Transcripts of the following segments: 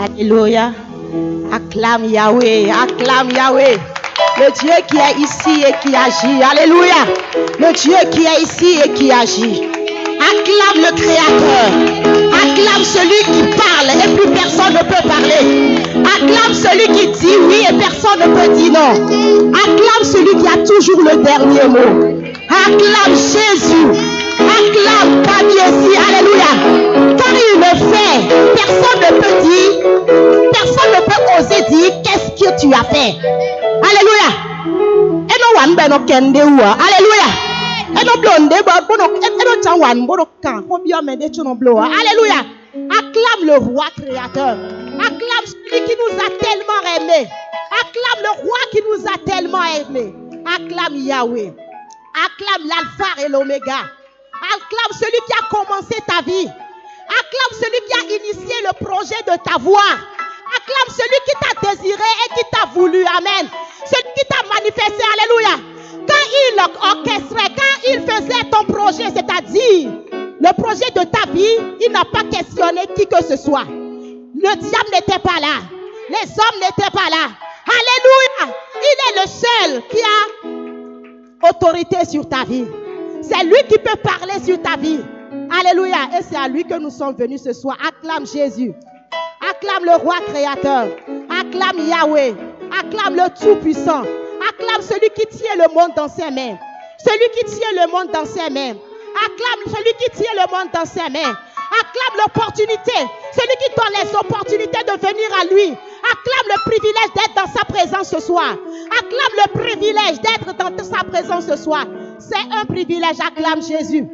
Alléluia. Acclame Yahweh, acclame Yahweh. Le Dieu qui est ici et qui agit. Alléluia. Le Dieu qui est ici et qui agit. Acclame le Créateur. Acclame celui qui parle et plus personne ne peut parler. Acclame celui qui dit oui et personne ne peut dire non. Acclame celui qui a toujours le dernier mot. Acclame Jésus. Acclame ta vie ici. Alléluia. Car il le fait. Personne ne peut dire, personne ne peut oser dire qu'est-ce que tu as fait. Alléluia. Et non one ben no kende wa. Alléluia. Et non blonde bono et non chanwan bono kan. Combien mende chono bloa. Alléluia. Acclame le roi créateur. Acclame celui qui nous a tellement aimés. Acclame le roi qui nous a tellement aimés. Acclame Yahweh. Acclame l'alpha et l'oméga. Acclame celui qui a commencé ta vie. Acclame celui qui a initié le projet de ta voix. Acclame celui qui t'a désiré et qui t'a voulu. Amen. Celui qui t'a manifesté. Alléluia. Quand il orchestrait, quand il faisait ton projet, c'est-à-dire le projet de ta vie, il n'a pas questionné qui que ce soit. Le diable n'était pas là. Les hommes n'étaient pas là. Alléluia. Il est le seul qui a autorité sur ta vie. C'est lui qui peut parler sur ta vie. Alléluia. Et c'est à lui que nous sommes venus ce soir. Acclame Jésus. Acclame le roi créateur. Acclame Yahweh. Acclame le Tout-Puissant. Acclame celui qui tient le monde dans ses mains. Celui qui tient le monde dans ses mains. Acclame celui qui tient le monde dans ses mains. Acclame l'opportunité. Celui qui donne les opportunités de venir à lui. Acclame le privilège d'être dans sa présence ce soir. Acclame le privilège d'être dans sa présence ce soir. C'est un privilège. Acclame Jésus.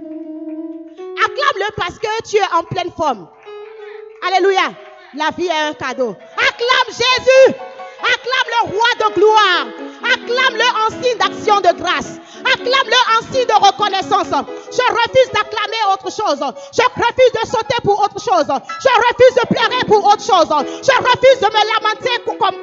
Acclame-le parce que tu es en pleine forme. Alléluia. La vie est un cadeau. Acclame Jésus. Acclame le roi de gloire. Acclame-le en signe d'action de grâce. Acclame-le en signe de reconnaissance. Je refuse d'acclamer autre chose. Je refuse de sauter pour autre chose. Je refuse de pleurer pour autre chose. Je refuse de me lamenter comme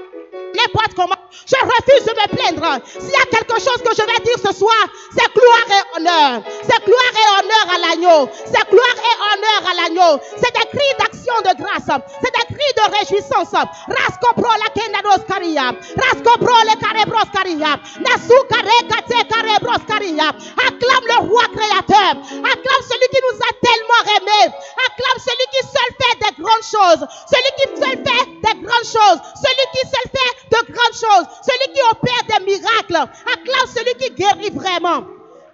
n'importe comment. Je refuse de me plaindre. S'il y a quelque chose que je vais dire ce soir, c'est gloire et honneur. C'est gloire et honneur à l'agneau. C'est gloire et honneur à l'agneau. C'est des cris d'action de grâce. C'est des cris de réjouissance. Rascopro la kenados caria. Rascopro le carebros caria. Nasu care kate carebros caria. Acclame le roi créateur. Acclame celui qui nous a tellement aimés. Acclame celui qui seul fait des grandes choses. Celui qui seul fait des grandes choses. Celui qui seul fait de grandes choses. Celui qui opère des miracles. Acclame celui qui guérit vraiment.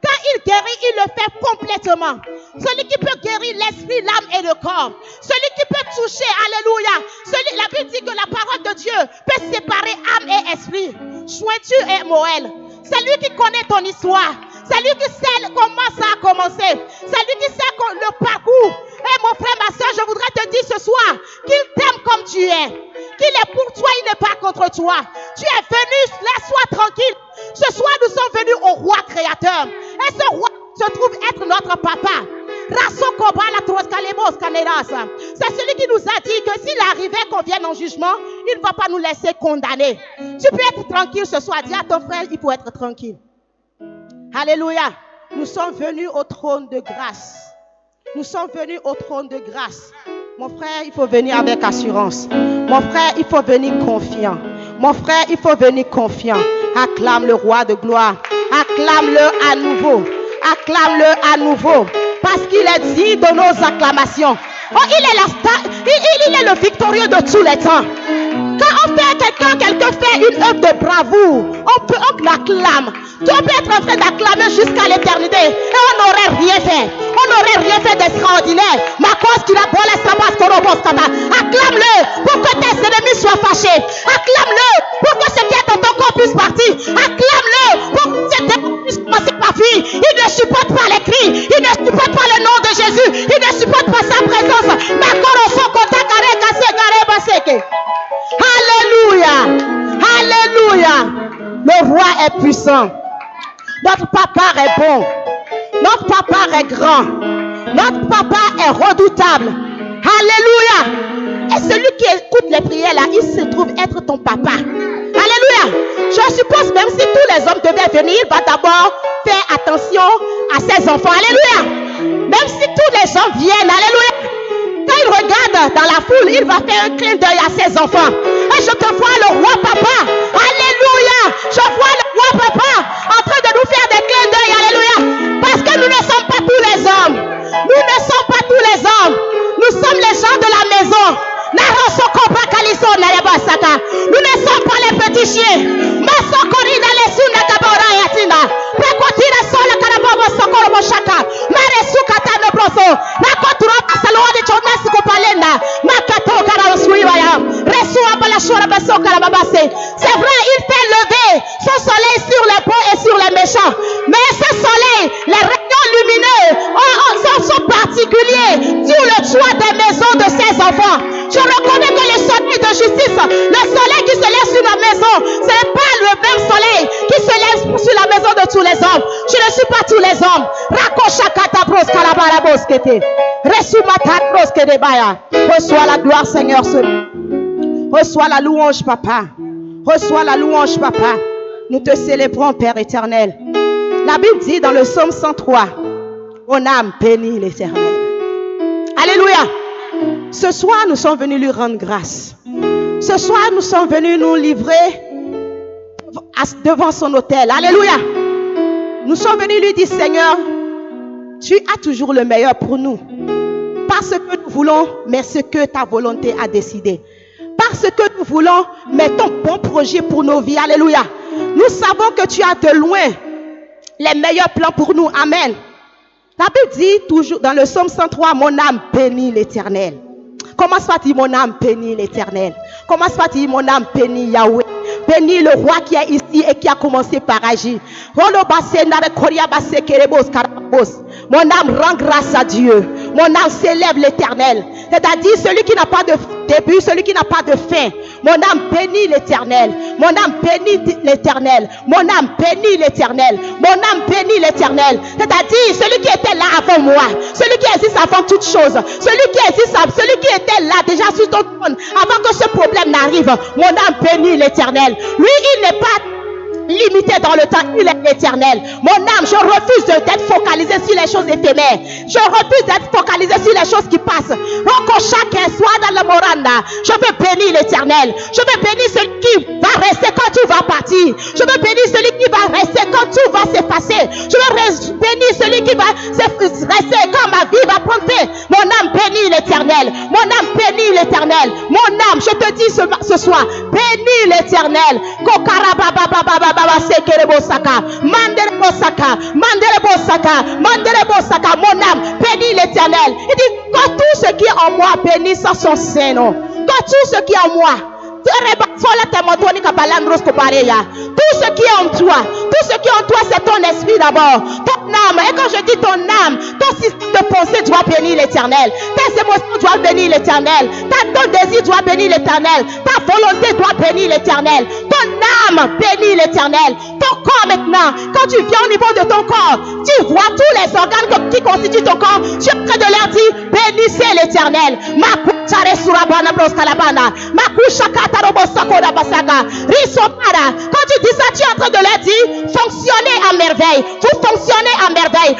Quand il guérit, il le fait complètement. Celui qui peut guérir l'esprit, l'âme et le corps. Celui qui peut toucher, alléluia. La Bible dit que la parole de Dieu peut séparer âme et esprit. Chouetu et Moël. C'est lui qui connaît ton histoire. C'est lui qui sait comment ça a commencé. C'est lui qui sait le parcours. Et mon frère, ma soeur, je voudrais te dire ce soir qu'il t'aime comme tu es. Qu'il est pour toi, il n'est pas contre toi. Tu es venu, laisse-toi tranquille. Ce soir, nous sommes venus au roi créateur. Et ce roi se trouve être notre papa. C'est celui qui nous a dit que s'il arrivait qu'on vienne en jugement, il ne va pas nous laisser condamner. Tu peux être tranquille ce soir. Dis à ton frère, il faut être tranquille. Alléluia. Nous sommes venus au trône de grâce. Nous sommes venus au trône de grâce. Mon frère, il faut venir avec assurance. Mon frère, il faut venir confiant. Mon frère, il faut venir confiant. Acclame le roi de gloire. Acclame-le à nouveau. Acclame-le à nouveau. Parce qu'il est dit de nos acclamations. Oh, il est la star, il est le victorieux de tous les temps. Quand on fait quelqu'un fait une œuvre de bravoure, on l'acclame. Tu peux être en train d'acclamer jusqu'à l'éternité et on n'aurait rien fait. On n'aurait rien fait d'extraordinaire. Ma cause qui la bolle sabas korobos kata. Acclame-le pour que tes ennemis soient fâchés. Acclame-le pour que ce qui est dans ton corps puisse partir. Acclame-le pour que ce démon puisse commencer par fuir. Il ne supporte pas les cris. Il ne supporte pas le nom de Jésus. Il ne supporte pas sa présence. Ma korofo kota kare kase kare baseke. Alléluia. Alléluia. Le roi est puissant. Notre papa est bon. Notre papa est grand. Notre papa est redoutable. Alléluia. Et celui qui écoute les prières là, il se trouve être ton papa. Alléluia. Je suppose même si tous les hommes devaient venir, il va d'abord faire attention à ses enfants. Alléluia. Même si tous les gens viennent, alléluia. Quand il regarde dans la foule, il va faire un clin d'œil à ses enfants. Et je te vois le roi papa. Alléluia. Je vois le roi papa en train de nous faire des clins d'œil. Alléluia. Parce que nous ne sommes pas tous les hommes. Nous ne sommes pas tous les hommes. Nous sommes les gens de la maison. Nous ne sommes pas les petits chiens. C'est vrai, il fait lever son soleil sur les bons et sur les méchants. Mais ce soleil, les rayons lumineux sont particuliers sur le toit des maisons de ses enfants. Je reconnais que le soleil de justice, le soleil qui se lève sur la maison, ce n'est pas le même soleil qui se lève sur la maison de tous les hommes. Je ne suis pas tous les hommes. Reçois la gloire, Seigneur. Reçois la louange, Papa. Reçois la louange, Papa. Nous te célébrons, Père éternel. La Bible dit dans le psaume 103, mon âme bénit l'Éternel. Alléluia. Ce soir, nous sommes venus lui rendre grâce. Ce soir, nous sommes venus nous livrer devant son autel. Alléluia. Nous sommes venus lui dire, Seigneur, tu as toujours le meilleur pour nous. Pas ce que nous voulons, mais ce que ta volonté a décidé. Pas ce que nous voulons, mais ton bon projet pour nos vies. Alléluia. Nous savons que tu as de loin les meilleurs plans pour nous. Amen. La Bible dit toujours dans le psaume 103, mon âme bénit l'Éternel. Commence par dire, mon âme bénit l'Éternel. Commence par dire, mon âme bénit Yahweh. Bénis le roi qui est ici et qui a commencé par agir. Mon âme rend grâce à Dieu. Mon âme célèbre l'Éternel. C'est-à-dire celui qui n'a pas de début, celui qui n'a pas de fin. Mon âme bénit l'Éternel. Mon âme bénit l'Éternel. Mon âme bénit l'Éternel. Mon âme bénit l'Éternel. C'est-à-dire celui qui était là avant moi, celui qui existe avant toute chose, celui qui existe, celui qui était là déjà sur ton trône avant que ce problème n'arrive. Mon âme bénit l'Éternel. Lui, il n'est pas limité dans le temps, il est éternel. Mon âme, je refuse d'être focalisé sur les choses éphémères. Je refuse d'être focalisé sur les choses qui passent. Chacun soit dans le moranda. Je veux bénir l'Éternel. Je veux bénir celui qui va rester quand tu vas partir. Je veux bénir celui qui va rester quand tout va s'effacer. Je veux bénir celui qui va rester quand ma vie va prendre fin. Mon âme bénit l'Éternel. Mon âme bénit l'Éternel. Mon âme, je te dis ce soir, bénis l'Éternel. Mon âme bénis l'Éternel. Il dit quand tout ce qui est en moi bénisse son Seigneur. Quand tout ce qui est en moi, tout ce qui est en toi, c'est ton esprit d'abord, ton âme. Et quand je dis ton âme, ton système de pensée doit bénir l'Éternel. Tes émotions doivent bénir l'Éternel. Ton désir doit bénir l'Éternel. Ta volonté doit bénir l'Éternel. Ton âme bénit l'Éternel. Ton corps maintenant, quand tu viens au niveau de ton corps, tu vois tous les organes qui constituent ton corps. Tu es en train de leur dire, bénissez l'Éternel. Quand tu dis ça, tu es en train de leur dire, fonctionnez à merveille. Vous fonctionnez à merveille.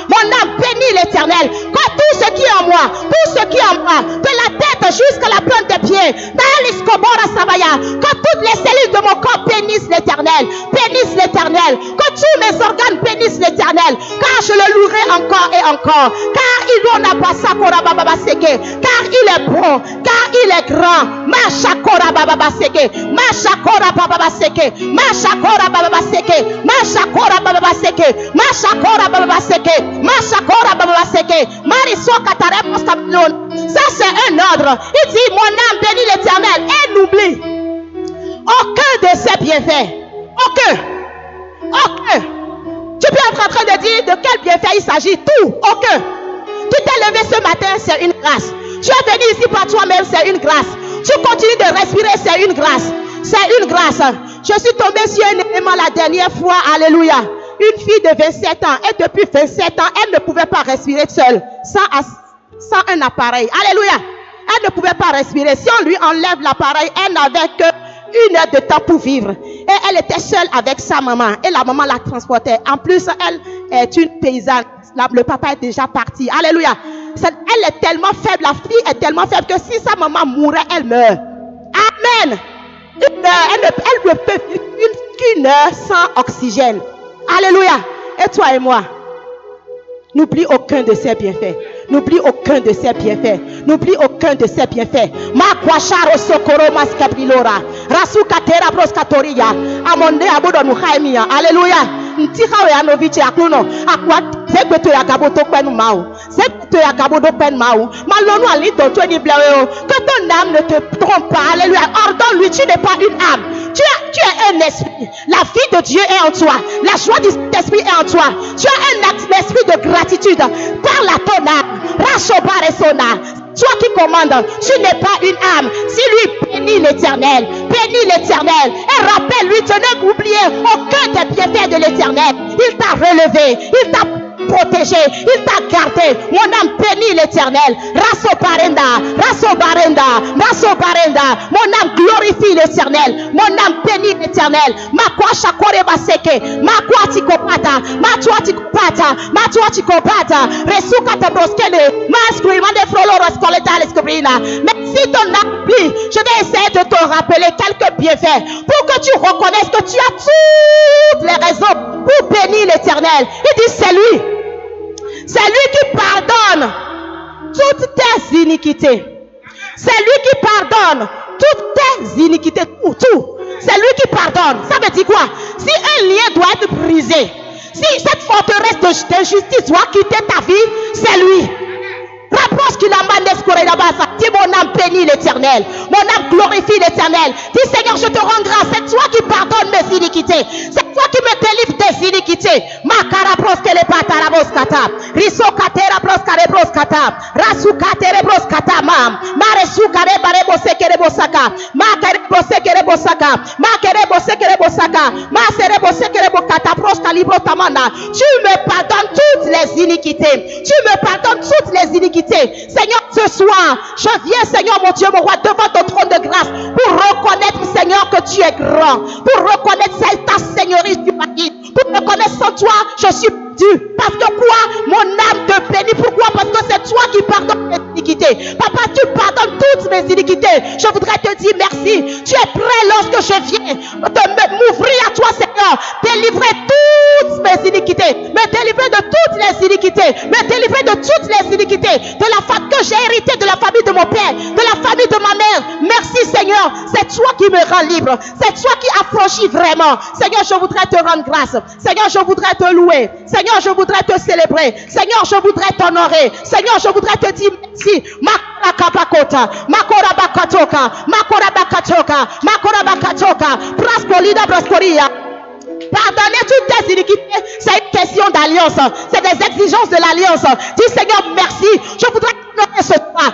Mon âme bénit l'Éternel. Quand tout ce qui est en moi, de la tête jusqu'à la plante des pieds, quand toutes les cellules de mon corps bénissent l'Éternel, que tous mes organes bénissent l'Éternel, car je le louerai encore et encore, car il est bon, car il est grand. Ça c'est un ordre. Il dit mon âme bénit l'Éternel et n'oublie aucun de ses bienfaits. Aucun. Tu peux être en train de dire de quel bienfait il s'agit. Tout. Aucun. Tu t'es levé ce matin, c'est une grâce. Tu es venu ici par toi-même, c'est une grâce. Tu continues de respirer, c'est une grâce. C'est une grâce. Je suis tombée sur un élément la dernière fois. Alléluia. Une fille de 27 ans. Et depuis 27 ans, elle ne pouvait pas respirer seule. Sans un appareil. Alléluia. Elle ne pouvait pas respirer. Si on lui enlève l'appareil, elle n'avait que 1 heure de temps pour vivre. Et elle était seule avec sa maman. Et la maman la transportait. En plus, elle est une paysanne. Le papa est déjà parti. Alléluia. Elle est tellement faible, la fille est tellement faible que si sa maman mourait, elle meurt. Amen. Elle ne peut vivre qu'une heure sans oxygène. Alléluia. Et toi et moi, n'oublie aucun de ses bienfaits. N'oublie aucun de ses bienfaits. N'oublie aucun de ses bienfaits. Ma kwasharo sokoro maskapilora. Rasukatera broskatoria. Amonde abodo muhaimia. Alléluia. Ntira we anoviche akuno. Akwa sekweto yakaboto pen mau. Sekweto yakaboto pen mau. Malonu ali to ni blao. Que ton âme ne te trompe pas. Alléluia. Ordonne-lui, tu n'es pas une âme. Tu es un esprit. La vie de Dieu est en toi. La joie du Saint-Esprit est en toi. Tu as un esprit de gratitude. Parle à ton âme. Toi qui commandes, tu n'es pas une âme. Si lui bénit l'Éternel, et rappelle-lui, tu ne oubliez aucun des bienfaits de l'Éternel. Il t'a relevé, il t'a protégé, il t'a gardé. Mon âme bénit l'Éternel. Rasso barenda. Mon âme glorifie l'Éternel. Mon âme bénit l'Éternel. Ma quoi chakore baseke, ma quoi tikopata, ma toi tikopata, resukata broskele, ma scream de froloro scoleta l'escobrina. Mais si ton âme plie, je vais essayer de te rappeler quelques bienfaits pour que tu reconnaisses que tu as toutes les raisons pour bénir l'Éternel. Il dit c'est lui. C'est lui qui pardonne toutes tes iniquités. C'est lui qui pardonne toutes tes iniquités. Tout. C'est lui qui pardonne. Ça veut dire quoi? Si un lien doit être brisé, si cette forteresse d'injustice doit quitter ta vie, c'est lui. Rapproche qu'il a mandé là-bas. Dis mon âme bénit l'Éternel. Mon âme glorifie l'Éternel. Dis Seigneur, je te rends grâce. C'est toi qui pardonnes mes iniquités. C'est toi qui me délivres des iniquités. Makara broskele patara broskata. Riso katera broskare broskata. Rasu katere broskata mam. Maresu kare bare bosekere bosaka. Makere bosekere bosaka. Makere bosekere bosaka. Masere bosekere bokata broskali brotamanda. Tu me pardonnes toutes les iniquités. Tu me pardonnes toutes les iniquités. Seigneur, ce soir, je viens, Seigneur, mon Dieu, mon roi, devant ton trône de grâce pour reconnaître, Seigneur, que tu es grand, pour reconnaître ta seigneurie sur ma vie, pour reconnaître sans toi, je suis perdu. Parce que quoi? Mon âme te bénit. Pourquoi? Parce que c'est toi qui pardonnes mes iniquités. Papa, tu pardonnes toutes mes iniquités. Je voudrais te dire merci. Tu es prêt lorsque je viens de m'ouvrir à toi, Seigneur. Délivrer toutes mes iniquités. Me délivrer de toutes les iniquités. Me délivrer de toutes les iniquités. De la femme que j'ai hérité de la famille de mon père, de la famille de ma mère. Merci, Seigneur. C'est toi qui me rends libre. C'est toi qui affranchis vraiment. Seigneur, je voudrais te rendre grâce. Seigneur, je voudrais te louer. Seigneur, je voudrais te célébrer. Seigneur, je voudrais t'honorer. Seigneur, je voudrais te dire merci. Makora bakatoka, makora bakatoka, brascolida brascoria. Pardonner toutes tes iniquités, c'est une question d'alliance. C'est des exigences de l'alliance. Dis Seigneur, merci. Je voudrais t'honorer ce soir.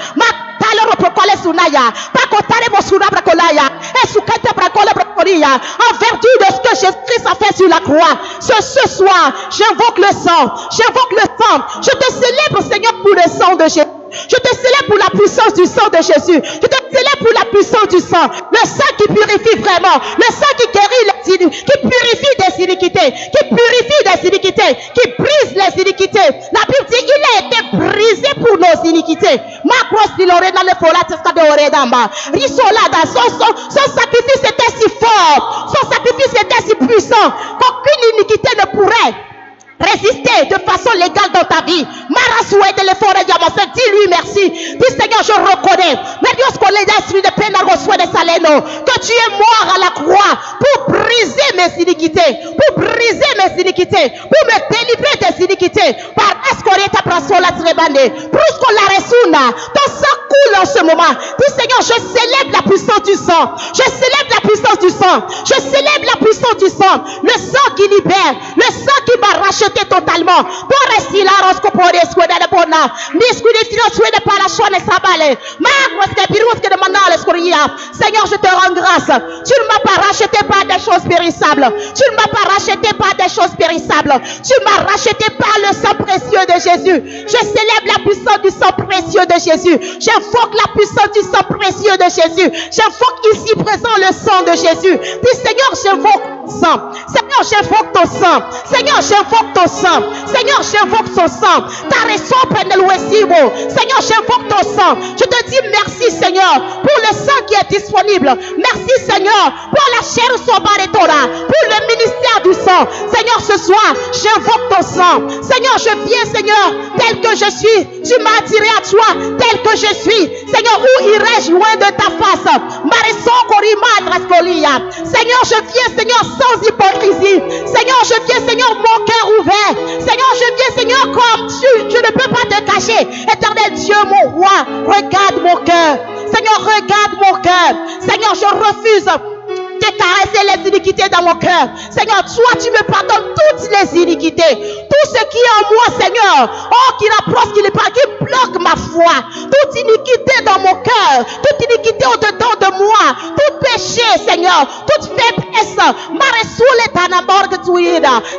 En vertu de ce que Jésus-Christ a fait sur la croix, ce soir, j'invoque le sang. Je te célèbre, Seigneur, pour le sang de Jésus. Je te célèbre pour la puissance du sang de Jésus. Je te célèbre pour la puissance du sang. Le sang qui purifie vraiment. Le sang qui guérit les iniquités, qui purifie des iniquités, qui brise les iniquités. La Bible dit, il a été brisé pour nos iniquités. Son sacrifice était si fort. Son sacrifice était si puissant qu'aucune iniquité ne pourrait résister de façon légale dans ta vie. Dis-lui merci. Dis Seigneur, je reconnais que tu es mort à la croix pour briser mes iniquités, pour me délivrer des iniquités. Ton sang coule en ce moment. Dis Seigneur, je célèbre la puissance du sang. Le sang qui libère, le sang qui m'a racheté totalement. Seigneur, je te rends grâce. Tu ne m'as pas racheté par des choses périssables. Tu m'as racheté par le sang précieux de Jésus. Je célèbre la puissance du sang précieux de Jésus. J'invoque la puissance du sang précieux de Jésus. J'invoque ici présent le sang de Jésus. Dis Seigneur, j'invoque ton sang. Seigneur, j'invoque ton sang. Seigneur, j'invoque ton sang. Seigneur, j'invoque ton sang. Ta raison prenne le Seigneur, j'invoque ton sang. Je te dis merci, Seigneur, pour le sang qui est disponible. Merci, Seigneur, pour la chair sobaretora, pour le ministère du sang. Seigneur, ce soir, j'invoque ton sang. Seigneur, je viens, Seigneur, tel que je suis. Tu m'as attiré à toi, tel que je suis. Seigneur, où irai-je loin de ta face? Seigneur, je viens, Seigneur, sans hypocrisie. Seigneur, je viens, Seigneur, mon cœur ouvert. Seigneur, je viens, Seigneur, comme tu ne peux pas te cacher. Éternel Dieu, mon roi, regarde mon cœur. Seigneur, regarde mon cœur. Seigneur, je refuse de caresser les iniquités dans mon cœur. Seigneur, toi, tu me pardonnes toutes les iniquités. Tout ce qui est en moi, Seigneur, oh, qui rapproche, qui bloque ma foi. Toute iniquité dans mon cœur, toute iniquité au-dedans de moi, tout péché, Seigneur, toute faiblesse.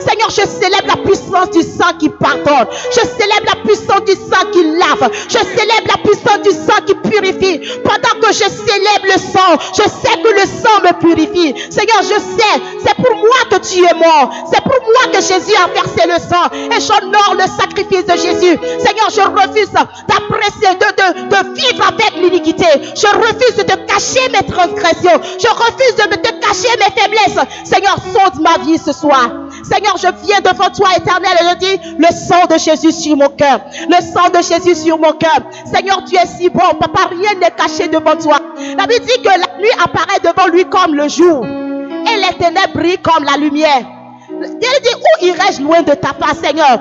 Seigneur, je célèbre la puissance du sang qui pardonne. Je célèbre la puissance du sang qui lave. Je célèbre la puissance du sang qui purifie. Pendant que je célèbre le sang, je sais que le sang me purifie. Seigneur, je sais, c'est pour moi que tu es mort. C'est pour moi que Jésus a versé le sang. Et j'honore le sacrifice de Jésus. Seigneur, je refuse d'apprécier, de vivre avec l'iniquité. Je refuse de cacher mes transgressions. Je refuse de cacher mes faiblesses. Seigneur, sonde ma vie ce soir. Seigneur, je viens devant toi, éternel, et je dis, le sang de Jésus sur mon cœur. Le sang de Jésus sur mon cœur. Seigneur, tu es si bon. Papa, rien n'est caché devant toi. La Bible dit que la nuit apparaît devant lui comme le jour. Et les ténèbres brillent comme la lumière. Il dit, où irai-je loin de ta face, Seigneur?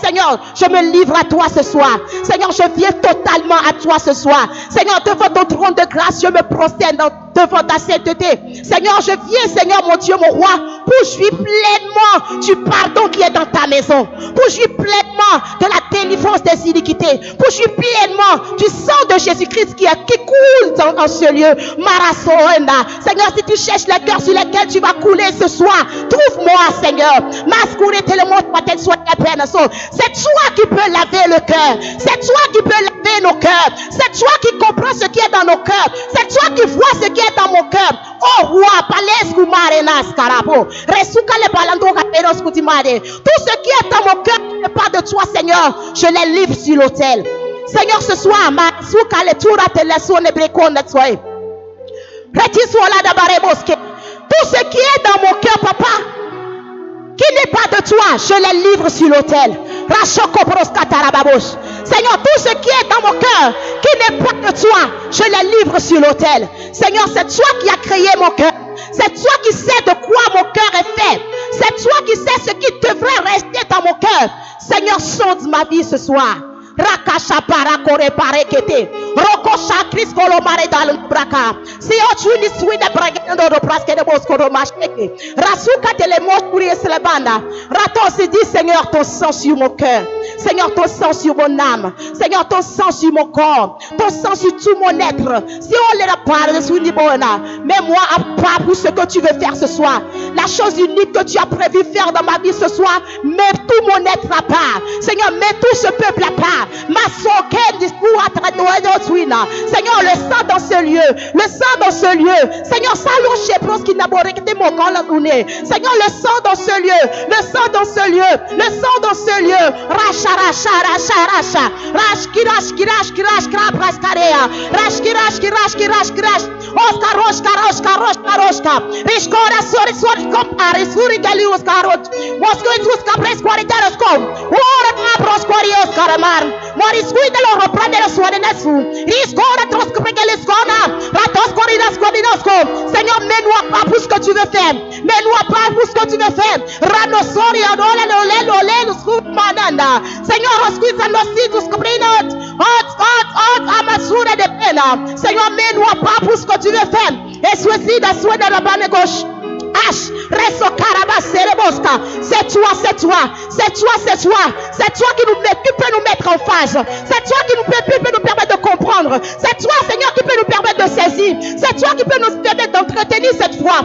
Seigneur, je me livre à toi ce soir. Seigneur, je viens totalement à toi ce soir. Seigneur, devant ton trône de grâce, je me prosterne devant ta sainteté. Seigneur, je viens, Seigneur, mon Dieu, mon roi, pour jouir pleinement du pardon qui est dans ta maison. Pour jouir pleinement de la délivrance des iniquités. Pour jouir pleinement du sang de Jésus-Christ qui coule dans ce lieu. Seigneur, si tu cherches les cœurs sur lesquels tu vas couler ce soir, trouve-moi, Seigneur. C'est toi qui peux laver le cœur. C'est toi qui peux laver nos cœurs. C'est toi qui comprends ce qui est dans nos cœurs. C'est toi qui vois ce qui est dans mon cœur. Oh roi, tout ce qui est dans mon cœur qui n'est pas de toi, Seigneur, je les livre sur l'autel. Seigneur, ce soir, tout ce qui est dans mon cœur, papa, qui n'est pas de toi, je les livre sur l'autel. Seigneur, tout ce qui est dans mon cœur, qui n'est pas de toi, je les livre sur l'autel. Seigneur, c'est toi qui as créé mon cœur. C'est toi qui sais de quoi mon cœur est fait. C'est toi qui sais ce qui devrait rester dans mon cœur. Seigneur, sonde ma vie ce soir. Rakasha para kore pare kete. Rokosha Chris kolomare dal braka. Si ochuni swide bragendo do praske de bosko do macheke. Rasuka telemos kuri eslebanda. Raton se dit, Seigneur, ton sang sur mon cœur. Seigneur, ton sang sur mon âme. Seigneur, ton sang sur mon corps. Ton sang sur tout mon être. Si on les parle sur l'ibona, mets-moi à part pour ce que tu veux faire ce soir. La chose unique que tu as prévu faire dans ma vie ce soir, mets tout mon être à part. Seigneur, mets tout ce peuple à part. Seigneur, le sang dans ce lieu. Le sang dans ce lieu. Seigneur, Seigneur, le sang dans ce lieu. Le sang dans ce lieu. Le sang dans ce lieu. Racha, racha, racha, racha. Rash, kirash, kirash, kirash, krap, raskarea. Rash, kirash, kirash, kirash, kirash. Oscar, Oscar, Oscar, Oscar, Oscar. Rishkora, sorry, sorry, kom, arisuri, gali, Oscar, Moscow, Tuska, Presquaritaros.com. Ora, Prosquari, Oscar, Amar. Moris, cuídalo, reprende los suarenesu. Riscora, Toscopegaliscona. Ratoscorinas, Codinosco. Seigneur, mets-nous à part pour ce que tu veux faire. Mets-nous à part pour ce que tu veux faire. Ranosori, Adola, Lole, Lole, Mananda. Seigneur, rescuisa nos sitos, Coprinot. Hot, Amasura de pena. Seigneur, mets-nous à part pour ce que tu veux faire. Et ceci, dans soin de la bande gauche. C'est toi, c'est toi, c'est toi, c'est toi, c'est toi qui peut nous mettre en phase. C'est toi qui peut nous permettre de comprendre. C'est toi, Seigneur, qui peut nous permettre de saisir. C'est toi qui peut nous permettre d'entretenir cette foi.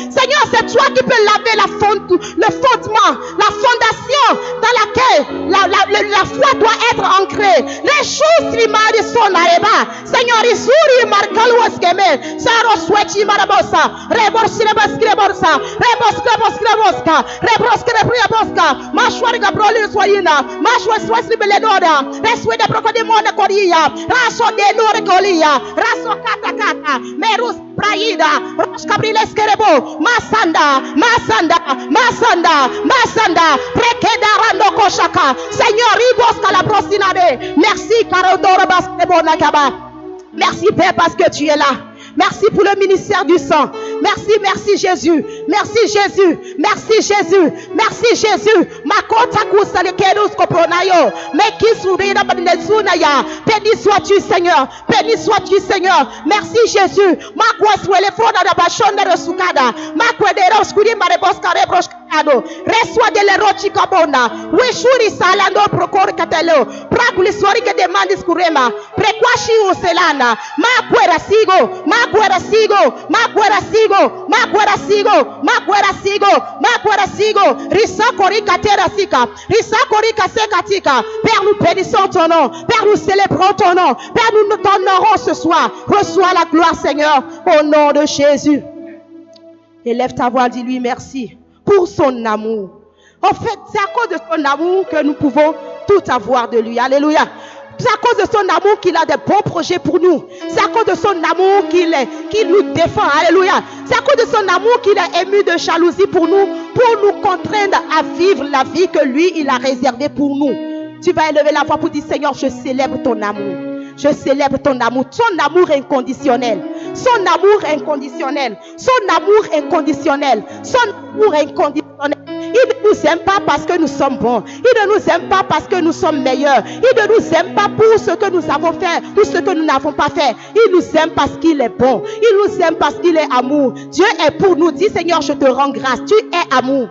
Seigneur, c'est toi qui peux laver le fondement, la fondation dans laquelle la foi doit être ancrée. Les choses limari son areba. Seigneur, isuri markalu eskeme. Saro swechi marabosa. Reborsi reborska. Mashwari gabroli swayina. Mashwa swasli beledoda. Reswe de procodemone koria. Raso de nore kolia. Raso kata. Merus praida. Rosh kabriles kerebo. Masanda. Prekeda rando koshaka. Seigneur, ribos kalabrosinade. Merci karodoro baskebo nakaba. Merci Père parce que tu es là. Merci pour le ministère du sang. Merci Jésus. Merci Jésus. Makota kusale kedus kopronayo. Mekisurida banezunaya. Béni sois-tu Seigneur. Merci Jésus. Makwaswele froda da bashonda resukada. Makwedero skuri mareboska rebroskado. Reçois de l'erochi kabona. Weshuri salando procor katelo. Prakuli swari ke demandis kurema. Prekwashi uselana. Makwera sigo. Risakorika terasika. Risakorika sekatika. Père, nous bénissons ton nom. Père, nous célébrons ton nom. Père, nous t'honorons ce soir. Reçois la gloire, Seigneur, au nom de Jésus. Élève ta voix, dis-lui merci pour son amour. En fait, c'est à cause de son amour que nous pouvons tout avoir de lui. Alléluia. C'est à cause de son amour qu'il a des bons projets pour nous. C'est à cause de son amour qu'il nous défend. Alléluia. C'est à cause de son amour qu'il est ému de jalousie pour nous contraindre à vivre la vie que lui, il a réservée pour nous. Tu vas élever la voix pour dire, Seigneur, je célèbre ton amour. Je célèbre ton amour inconditionnel. Son amour inconditionnel. Il ne nous aime pas parce que nous sommes bons. Il ne nous aime pas parce que nous sommes meilleurs. Il ne nous aime pas pour ce que nous avons fait ou ce que nous n'avons pas fait. Il nous aime parce qu'il est bon. Il nous aime parce qu'il est amour. Dieu est pour nous. Dis, Seigneur, je te rends grâce. Tu es amour.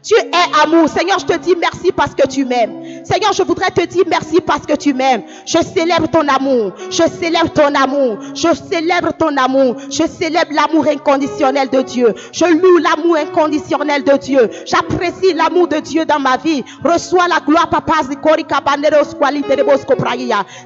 Tu es amour. Seigneur, je te dis merci parce que tu m'aimes. Seigneur, je voudrais te dire merci parce que tu m'aimes. Je célèbre ton amour. Je célèbre l'amour inconditionnel de Dieu. Je loue l'amour inconditionnel de Dieu. J'apprécie l'amour de Dieu dans ma vie. Reçois la gloire, Papa.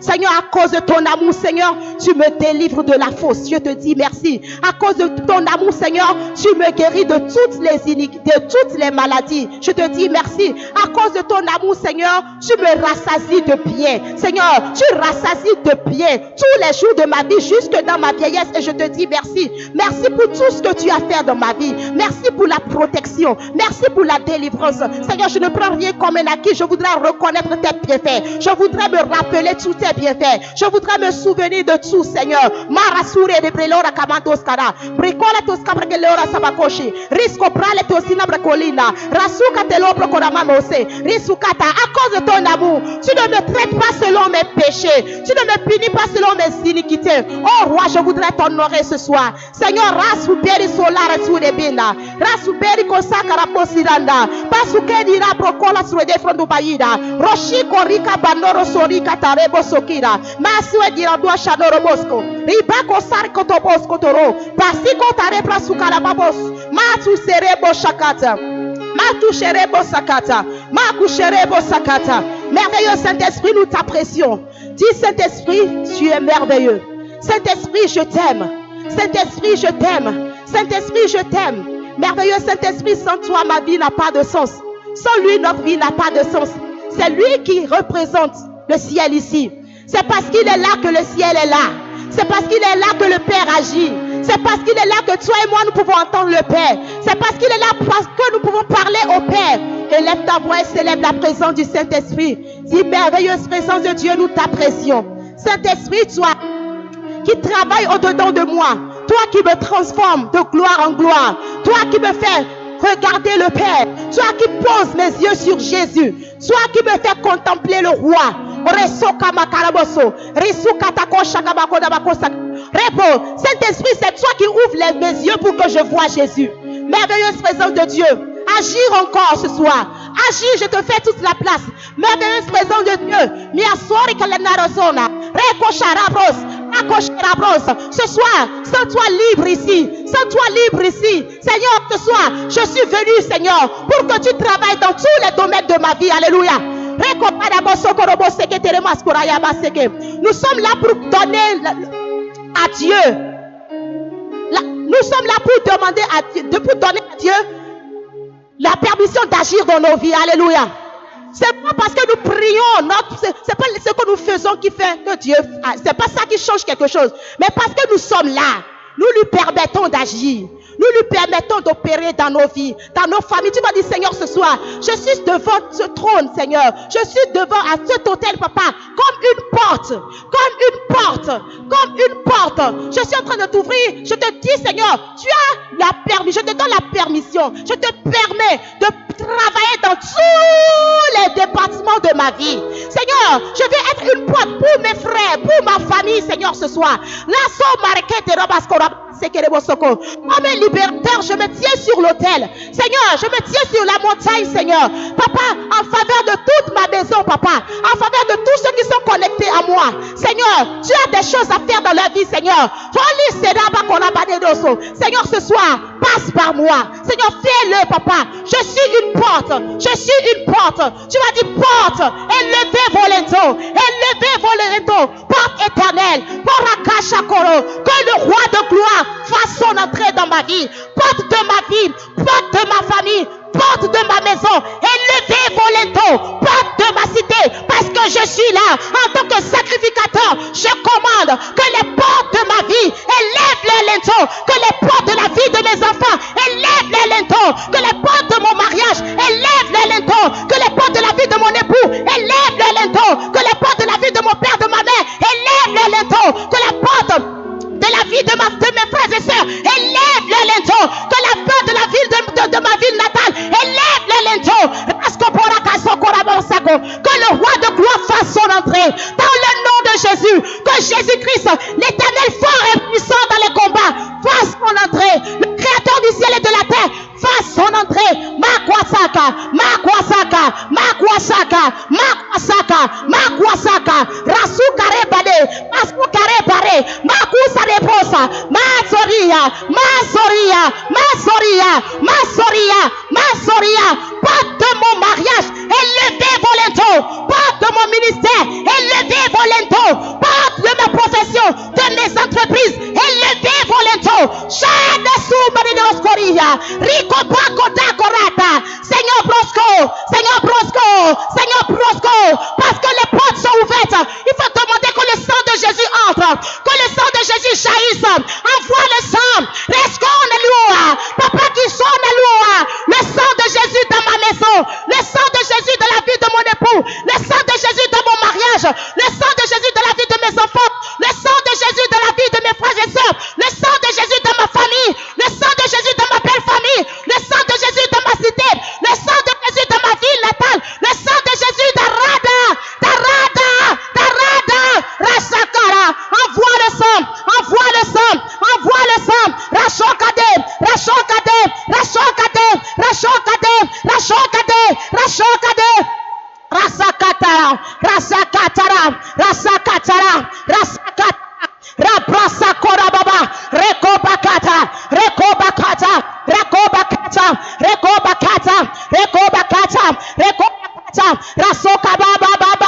Seigneur, à cause de ton amour, Seigneur, tu me délivres de la fausse. Je te dis merci. À cause de ton amour, Seigneur, tu me guéris de toutes les iniquités, de toutes les maladies. Je te dis merci. À cause de ton amour, Seigneur, tu me rassasies de bien. Seigneur, tu rassasies de bien tous les jours de ma vie jusque dans ma vieillesse. Et je te dis merci. Merci pour tout ce que tu as fait dans ma vie. Merci pour la protection. Merci pour la délivrance. Seigneur, je ne prends rien comme un acquis. Je voudrais reconnaître tes bienfaits. Je voudrais me rappeler tous tes bienfaits. Je voudrais me souvenir de tout, Seigneur. Marasure de brelora kamantoskara. Bricola toskabrelora sabakoshi. Risco prale tosina bracolina. Rasuka telopro koramamose. Risukata. À cause de ton amour, tu ne me traites pas selon mes péchés. Tu ne me punis pas selon mes iniquités. Oh roi, je voudrais t'honorer ce soir. Seigneur, rasuperi solara surebina. Rasuperi kosakara posiranda. Pasukedi ra prokola surede frondu bayida. Roshi korika bandoro sorika tarebo sokira. Masue dirandua shadoro bosco. Ribako sarko tobosco toro. Pasiko tarebra sukara babos. Matu serebo shakata. Merveilleux Saint-Esprit, nous t'apprécions. Dis Saint-Esprit, tu es merveilleux. Saint-Esprit, je t'aime. Saint-Esprit, je t'aime. Saint-Esprit, je t'aime. Merveilleux Saint-Esprit, sans toi, ma vie n'a pas de sens. Sans lui, notre vie n'a pas de sens. C'est lui qui représente le ciel ici. C'est parce qu'il est là que le ciel est là. C'est parce qu'il est là que le Père agit. C'est parce qu'il est là que toi et moi nous pouvons entendre le Père. C'est parce qu'il est là parce que nous pouvons parler au Père. Élève ta voix et célèbre la présence du Saint-Esprit. Dis, merveilleuse présence de Dieu, nous t'apprécions. Saint-Esprit, toi qui travailles au-dedans de moi, toi qui me transformes de gloire en gloire, toi qui me fais regarder le Père, toi qui poses mes yeux sur Jésus, toi qui me fais contempler le roi. Saint-Esprit, c'est toi qui ouvres mes yeux pour que je vois Jésus. Merveilleuse présence de Dieu. Agir encore ce soir. Agir, je te fais toute la place. Merveilleuse présence de Dieu. Ce soir, sans toi libre ici. Sans toi libre ici. Seigneur, ce soir, je suis venu, Seigneur, pour que tu travailles dans tous les domaines de ma vie. Alléluia. Nous sommes là pour donner à Dieu. Nous sommes là pour demander à Dieu, pour donner à Dieu la permission d'agir dans nos vies. Alléluia. C'est pas parce que nous prions, c'est pas ce que nous faisons qui fait que Dieu, c'est pas ça qui change quelque chose, mais parce que nous sommes là, nous lui permettons d'agir. Nous lui permettons d'opérer dans nos vies, dans nos familles. Tu vas dire, Seigneur, ce soir, je suis devant ce trône, Seigneur. Je suis devant à cet autel, Papa, comme une porte, comme une porte, comme une porte. Je suis en train de t'ouvrir. Je te dis, Seigneur, tu as la permission. Je te donne la permission. Je te permets de travailler dans tous les départements de ma vie. Seigneur, je vais être une porte pour mes frères, pour ma famille, Seigneur, ce soir. Comme un libérateur, je me tiens sur l'autel. Seigneur, je me tiens sur la montagne, Seigneur. Papa, en faveur de toute ma maison, Papa. En faveur de tous ceux qui sont connectés à moi. Seigneur, tu as des choses à faire dans la vie, Seigneur. Seigneur, ce soir, passe par moi. Seigneur, fais-le, Papa. Je suis une porte. Je suis une porte. Tu m'as dit porte. Élevez volento. Élevez volento. Porte éternelle. Que le roi de gloire fasse son entrée dans ma vie. Porte de ma vie. Porte de ma famille. Porte de ma maison. Élevez volento. Porte de ma cité. Parce que je suis là en tant que sacrificateur. Je commande que les portes de ma vie élèvent les lento. Que les portes de la vie de mes enfants élèvent les lento. Que les portes de mon mariage élèvent les lento. Que les portes de la vie de mon époux élèvent les lento. Que les portes de la vie de mon père, de ma mère élèvent les lento. Que les portes de la vie de mes frères et sœurs élève le lento. Que la porte de la ville de ma ville natale élève le lento. Que le roi de gloire fasse son entrée dans le nom de Jésus. Que Jésus-Christ, l'éternel fort et puissant dans les combats, fasse son entrée. Le créateur du ciel et de la terre fasse son entrée. Makwasaka, Makwasaka, Makwasaka, Makwasaka, Makwasaka, Rasukare Bade, Maskukare Bare, Makusare Posa, Masoria, Masoria, Masoria, Masoria, Masoria, porte de mon mariage, élevez volento, porte de mon ministère, élevez volento, porte de ma profession, de mes entreprises, élevez volento, Chade Soumarinoskoria, Rico Paco Dakorata, Seigneur Brosco, Seigneur Brosco, Seigneur Brosco, parce que les portes sont ouvertes, il faut demander que le sang de Jésus entre, que le sang de Jésus jaillisse, envoie le sang, resconne loua, papa qui sonne loua, le sang de Jésus dans ma maison, le sang de Jésus dans la vie de mon époux, le sang de Jésus dans mon mariage, le sang de Jésus dans la vie de mes enfants, le sang de Jésus dans la vie de mes frères et sœurs, le sang de Jésus dans ma famille, le sang de Jésus dans ma belle famille, le sang de Jésus dans ma cité, le sang de Jésus dans ma ville natale, le sang de Jésus dans Rada, Rachakara, envoie le sang, envoie le sang, envoie le sang, Rachokade, Rachokade, Rachokade, Rachokade, Rachokade, Rachokade, Rasakatara, Rasakatara, Rasakatara, Rasakatara, Rabrasa Korababa, Rekobakata, Rekobakata, Rekobakata, Rekobakata, Rekobakata, Rekobakata, Rasokababa, Baba,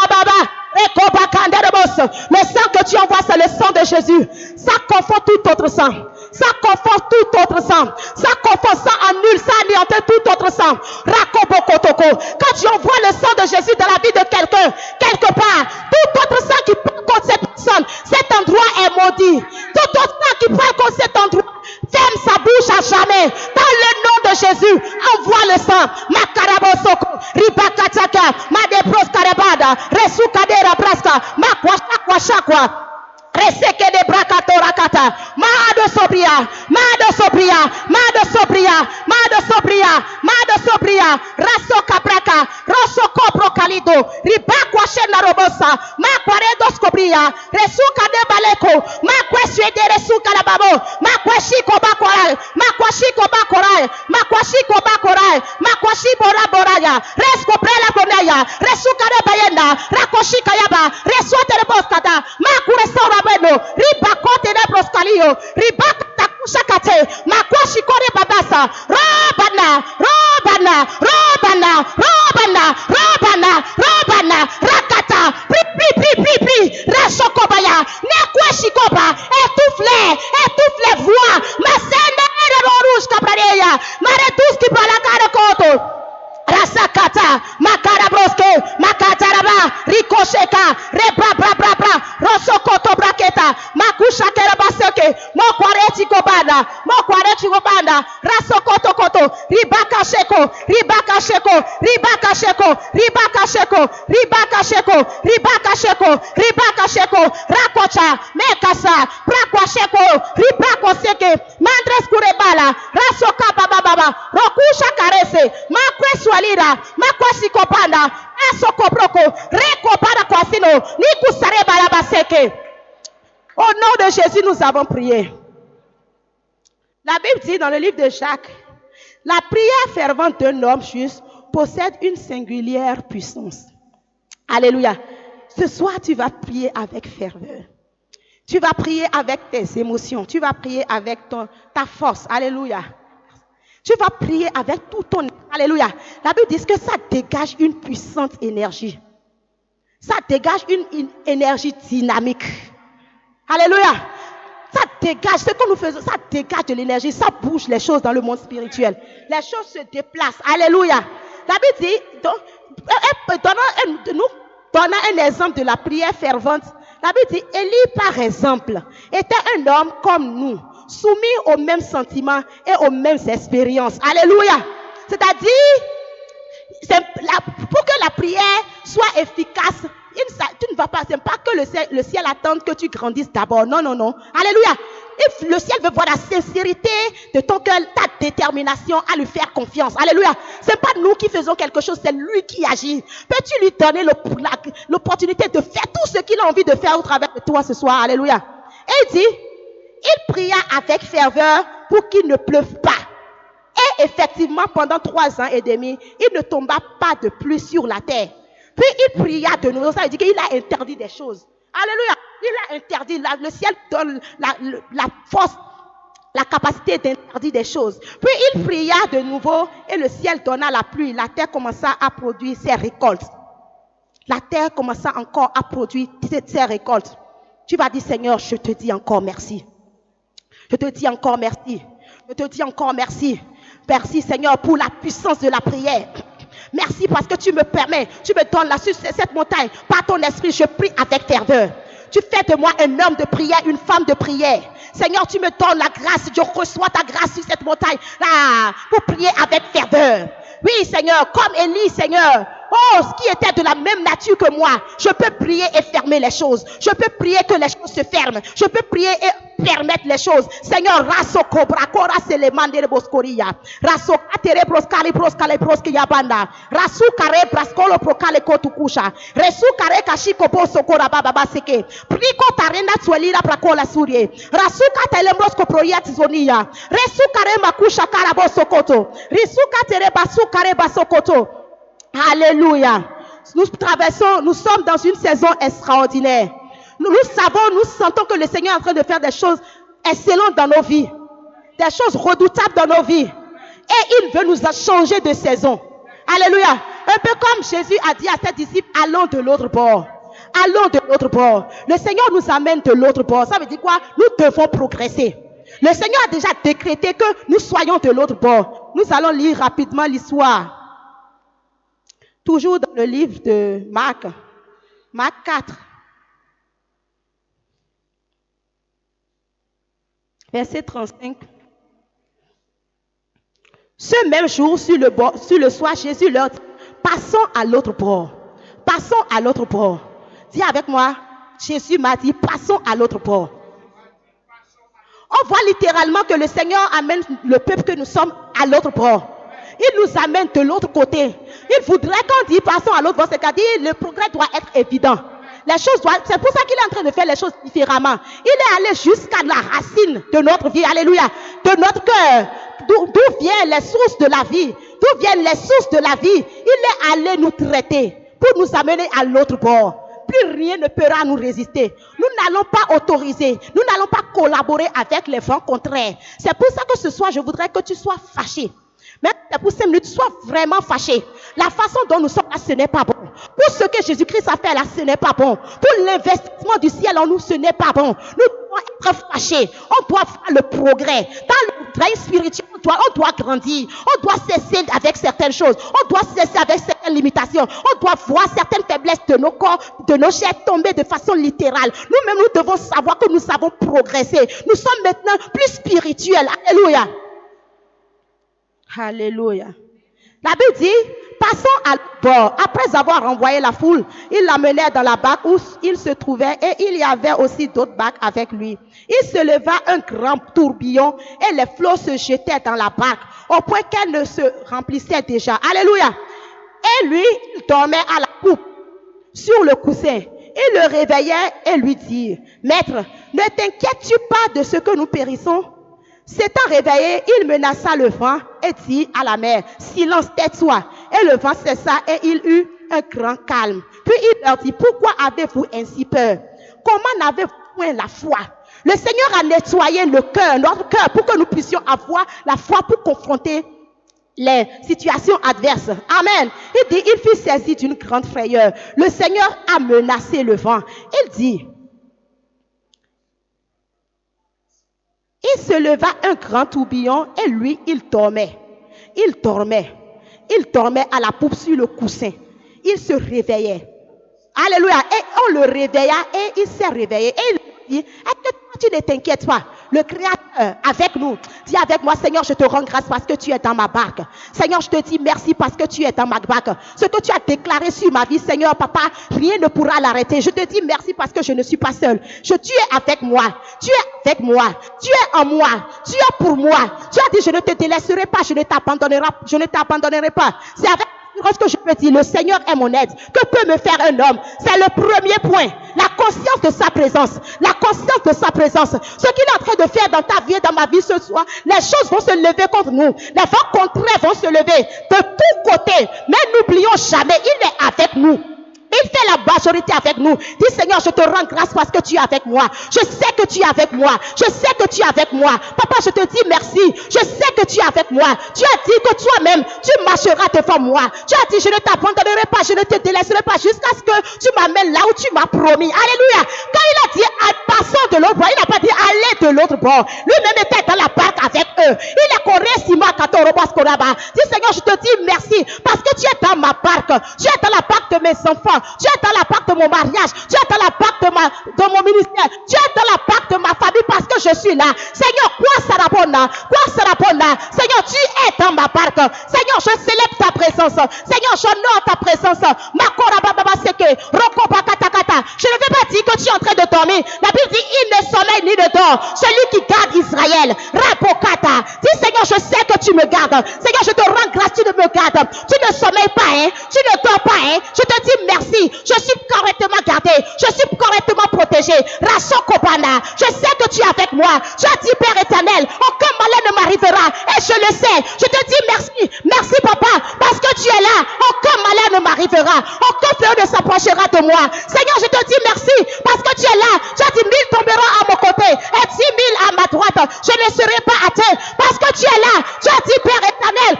le sang que tu envoies, c'est le sang de Jésus. Ça confond tout autre sang. Ça confond tout autre sang. Ça confond, ça annule, ça anéantit tout autre sang. Rakobokotoko. Quand tu envoies le sang de Jésus dans la vie de quelqu'un, quelque part, tout autre sang qui prend contre cette personne, cet endroit est maudit. Tout autre sang qui prend contre cet endroit, ferme sa bouche à jamais. Dans le nom de Jésus, envoie le sang. Makarabosoko, Ribakataka, Madebroskarebada, Resukadera Braska, Makwashakwa. Reseke de Brakato-Rakata, Mado Sobria, Mado Sobria, Mado Sobria, Mado Sobria, Mado Sobria, Rasoka Braka, Rosoko Brokalido, Ribakwa Shena Robosa, Makwaredo Skobria, Resuka de Baleko, Makweswe de Resuka la Babo, Makwashiko Bakorai, Makwashiko Bakorai, Makwashiko Bakorai, Makwashiko Raboraya, Resko Prela Bonaya, Resuka de Bayenda, Rakoshika Yaba, Reswate de Boskata, Makuresora Ribakote de Broscalio, Ribakata Kushakate, Makwashi Kore Babasa, Robana, Robana, Robana, Robana, Robana, Robana, Rikosheka, Rebra bra bra bra, Rosokoto braketa, Makusha kerabaseke, Mokwareti kobanda, Mokwareti kobanda, Rasokoto koto, Ribaka sheko, Ribaka sheko, Ribaka sheko, Ribaka sheko, Ribaka sheko, Ribaka sheko, Ribaka sheko, Rakocha, Mekasa, Prakwa sheko, Ribako seke, Mandres kurebala, Rasoka baba baba, Rokusha karese, Makwe swalira, Makwasi kopanda, Asokoproko, Reko para kwasino, Niku sareba la baseke. Au nom de Jésus, nous avons prié. La Bible dit dans le livre de Jacques, la prière fervente d'un homme juste possède une singulière puissance. Alléluia. Ce soir, tu vas prier avec ferveur. Tu vas prier avec tes émotions. Tu vas prier avec ta force. Alléluia. Tu vas prier avec tout ton... Alléluia. La Bible dit que ça dégage une puissante énergie. Ça dégage une énergie dynamique. Alléluia. Ça dégage, ce que nous faisons, ça dégage de l'énergie, ça bouge les choses dans le monde spirituel. Les choses se déplacent. Alléluia. La Bible dit, nous donnant un exemple de la prière fervente, la Bible dit, Élie, par exemple, était un homme comme nous, soumis aux mêmes sentiments et aux mêmes expériences. Alléluia. C'est-à-dire, pour que la prière soit efficace, tu ne vas pas, c'est pas que le ciel attend que tu grandisses d'abord. Non, non, non. Alléluia. Le ciel veut voir la sincérité de ton cœur, ta détermination à lui faire confiance. Alléluia. C'est pas nous qui faisons quelque chose, c'est lui qui agit. Peux-tu lui donner l'opportunité de faire tout ce qu'il a envie de faire au travers de toi ce soir? Alléluia. Et il dit, il pria avec ferveur pour qu'il ne pleuve pas. Et effectivement, pendant 3 ans et demi, il ne tomba pas de pluie sur la terre. Puis il pria de nouveau. Ça veut dire qu'il a interdit des choses. Alléluia. Il a interdit. Le ciel donne la force, la capacité d'interdire des choses. Puis il pria de nouveau et le ciel donna la pluie. La terre commença à produire ses récoltes. La terre commença encore à produire ses récoltes. Tu vas dire, Seigneur, je te dis encore merci. Je te dis encore merci. Je te dis encore merci. Merci, Seigneur, pour la puissance de la prière. Merci parce que tu me permets, tu me donnes sur cette montagne. Par ton esprit, je prie avec ferveur. Tu fais de moi un homme de prière, une femme de prière. Seigneur, tu me donnes la grâce. Je reçois ta grâce sur cette montagne là pour prier avec ferveur. Oui, Seigneur, comme Élie, Seigneur. Oh, ce qui était de la même nature que moi. Je peux prier et fermer les choses. Je peux prier que les choses se ferment. Je peux prier et permettre les choses. Seigneur, raso cobra cora se le mande boscoria. Raso atere broscali broscale broskia banda. Rasu kare brascolo procale kotukusha. Resu kare kashiko boso kora baba baseke. Priko tarenda tuelira prakola surie. Rasu katelembrosko proyat zonia. Resu kare makusha karaboso koto. Risu katere basu kare baso koto. Alléluia. Nous sommes dans une saison extraordinaire. Nous sentons que le Seigneur est en train de faire des choses excellentes dans nos vies. Des choses redoutables dans nos vies. Et il veut nous changer de saison. Alléluia. Un peu comme Jésus a dit à ses disciples, allons de l'autre bord. Allons de l'autre bord. Le Seigneur nous amène de l'autre bord. Ça veut dire quoi? Nous devons progresser. Le Seigneur a déjà décrété que nous soyons de l'autre bord. Nous allons lire rapidement l'histoire. Toujours dans le livre de Marc. Marc 4. Verset 35. Ce même jour, sur le soir, Jésus leur dit, passons à l'autre bord. Passons à l'autre bord. Dis avec moi, Jésus m'a dit, passons à l'autre bord. On voit littéralement que le Seigneur amène le peuple que nous sommes à l'autre bord. Il nous amène de l'autre côté. Il voudrait qu'on dise passons à l'autre bord, c'est-à-dire le progrès doit être évident. Les choses doivent, c'est pour ça qu'il est en train de faire les choses différemment. Il est allé jusqu'à la racine de notre vie, alléluia, de notre cœur, d'où viennent les sources de la vie, d'où viennent les sources de la vie. Il est allé nous traiter pour nous amener à l'autre bord. Plus rien ne pourra nous résister. Nous n'allons pas autoriser, nous n'allons pas collaborer avec les vents contraires. C'est pour ça que ce soir, je voudrais que tu sois fâché. Même pour 5 minutes, sois vraiment fâché. La façon dont nous sommes là, ce n'est pas bon. Pour ce que Jésus-Christ a fait là, ce n'est pas bon. Pour l'investissement du ciel en nous, ce n'est pas bon. Nous devons être fâchés. On doit faire le progrès. Dans le règne spirituel, on on doit grandir. On doit cesser avec certaines choses. On doit cesser avec certaines limitations. On doit voir certaines faiblesses de nos corps, de nos chairs tomber de façon littérale. Nous-mêmes, nous devons savoir que nous avons progressé. Nous sommes maintenant plus spirituels. Alléluia. Alléluia. La Bible dit, passons à bord. Après avoir renvoyé la foule, ils l'amenèrent dans la barque où il se trouvait et il y avait aussi d'autres barques avec lui. Il se leva un grand tourbillon et les flots se jetaient dans la barque au point qu'elle ne se remplissait déjà. Alléluia. Et lui, il dormait à la poupe sur le coussin. Il le réveillait et lui dit, Maître, ne t'inquiètes-tu pas de ce que nous périssons? S'étant réveillé, il menaça le vent et dit à la mer, silence, tais-toi. Et le vent cessa et il eut un grand calme. Puis il leur dit, pourquoi avez-vous ainsi peur? Comment n'avez-vous point la foi? Le Seigneur a nettoyé le cœur, notre cœur, pour que nous puissions avoir la foi pour confronter les situations adverses. Amen. Il dit, il fut saisi d'une grande frayeur. Le Seigneur a menacé le vent. Il dit, il se leva un grand tourbillon et lui, il dormait. Il dormait. Il dormait à la poupe sur le coussin. Il se réveillait. Alléluia. Et on le réveilla et il s'est réveillé. Et il dit, est-ce que tu ne t'inquiètes pas? Le Créateur avec nous. Dis avec moi, Seigneur, je te rends grâce parce que tu es dans ma barque. Seigneur, je te dis merci parce que tu es dans ma barque. Ce que tu as déclaré sur ma vie, Seigneur, Papa, rien ne pourra l'arrêter. Je te dis merci parce que je ne suis pas seul. Tu es avec moi. Tu es avec moi. Tu es en moi. Tu es pour moi. Tu as dit, je ne te délaisserai pas. Je ne t'abandonnerai pas. C'est avec ce que je peux dire, le Seigneur est mon aide. Que peut me faire un homme? C'est le premier point. La conscience de sa présence. La conscience de sa présence. Ce qu'il est en train de faire dans ta vie et dans ma vie ce soir, les choses vont se lever contre nous. Les vents contraires vont se lever de tous côtés. Mais n'oublions jamais, il est avec nous. Il fait la majorité avec nous. Dis Seigneur, je te rends grâce parce que tu es avec moi. Je sais que tu es avec moi. Je sais que tu es avec moi. Papa, je te dis merci. Je sais que tu es avec moi. Tu as dit que toi-même, tu marcheras devant moi. Tu as dit, je ne t'abandonnerai pas, je ne te délaisserai pas jusqu'à ce que tu m'amènes là où tu m'as promis. Alléluia. Quand il a dit, passons de l'autre bord, il n'a pas dit, allez de l'autre bord. Lui-même était dans la barque avec eux. Il est coré Sima Katorobas Koraba. Dis Seigneur, je te dis merci parce que tu es dans ma barque. Tu es dans la barque de mes enfants. Tu es dans la barque de mon mariage. Tu es dans la barque de mon ministère. Tu es dans la barque de ma famille parce que je suis là. Seigneur, quoi sera bon là? Seigneur, tu es dans ma barque. Seigneur, je célèbre ta présence. Seigneur, j'honore ta présence. Je ne vais pas dire que tu es en train de dormir. La Bible dit, il ne sommeille ni ne dort. Celui qui garde Israël. Rapokata. Dis Seigneur, je sais que tu me gardes. Seigneur, je te rends grâce, tu me gardes. Tu ne sommeilles pas, hein. Tu ne dors pas, hein. Je te dis merci. Je suis correctement gardé. Je suis correctement protégé. Rasokobana. Je sais que tu es avec moi. Tu as dit, Père éternel, aucun malheur ne m'arrivera. Et je le sais. Je te dis merci. Merci, papa, parce que tu es là. Aucun malheur ne m'arrivera. Aucun fléau ne s'approchera de moi. Seigneur, je te dis merci parce que tu es là. Tu as dit 1000 tomberont à mon côté et 10 000 à ma droite. Je ne serai pas atteint parce que tu es là. Tu as dit, Père éternel,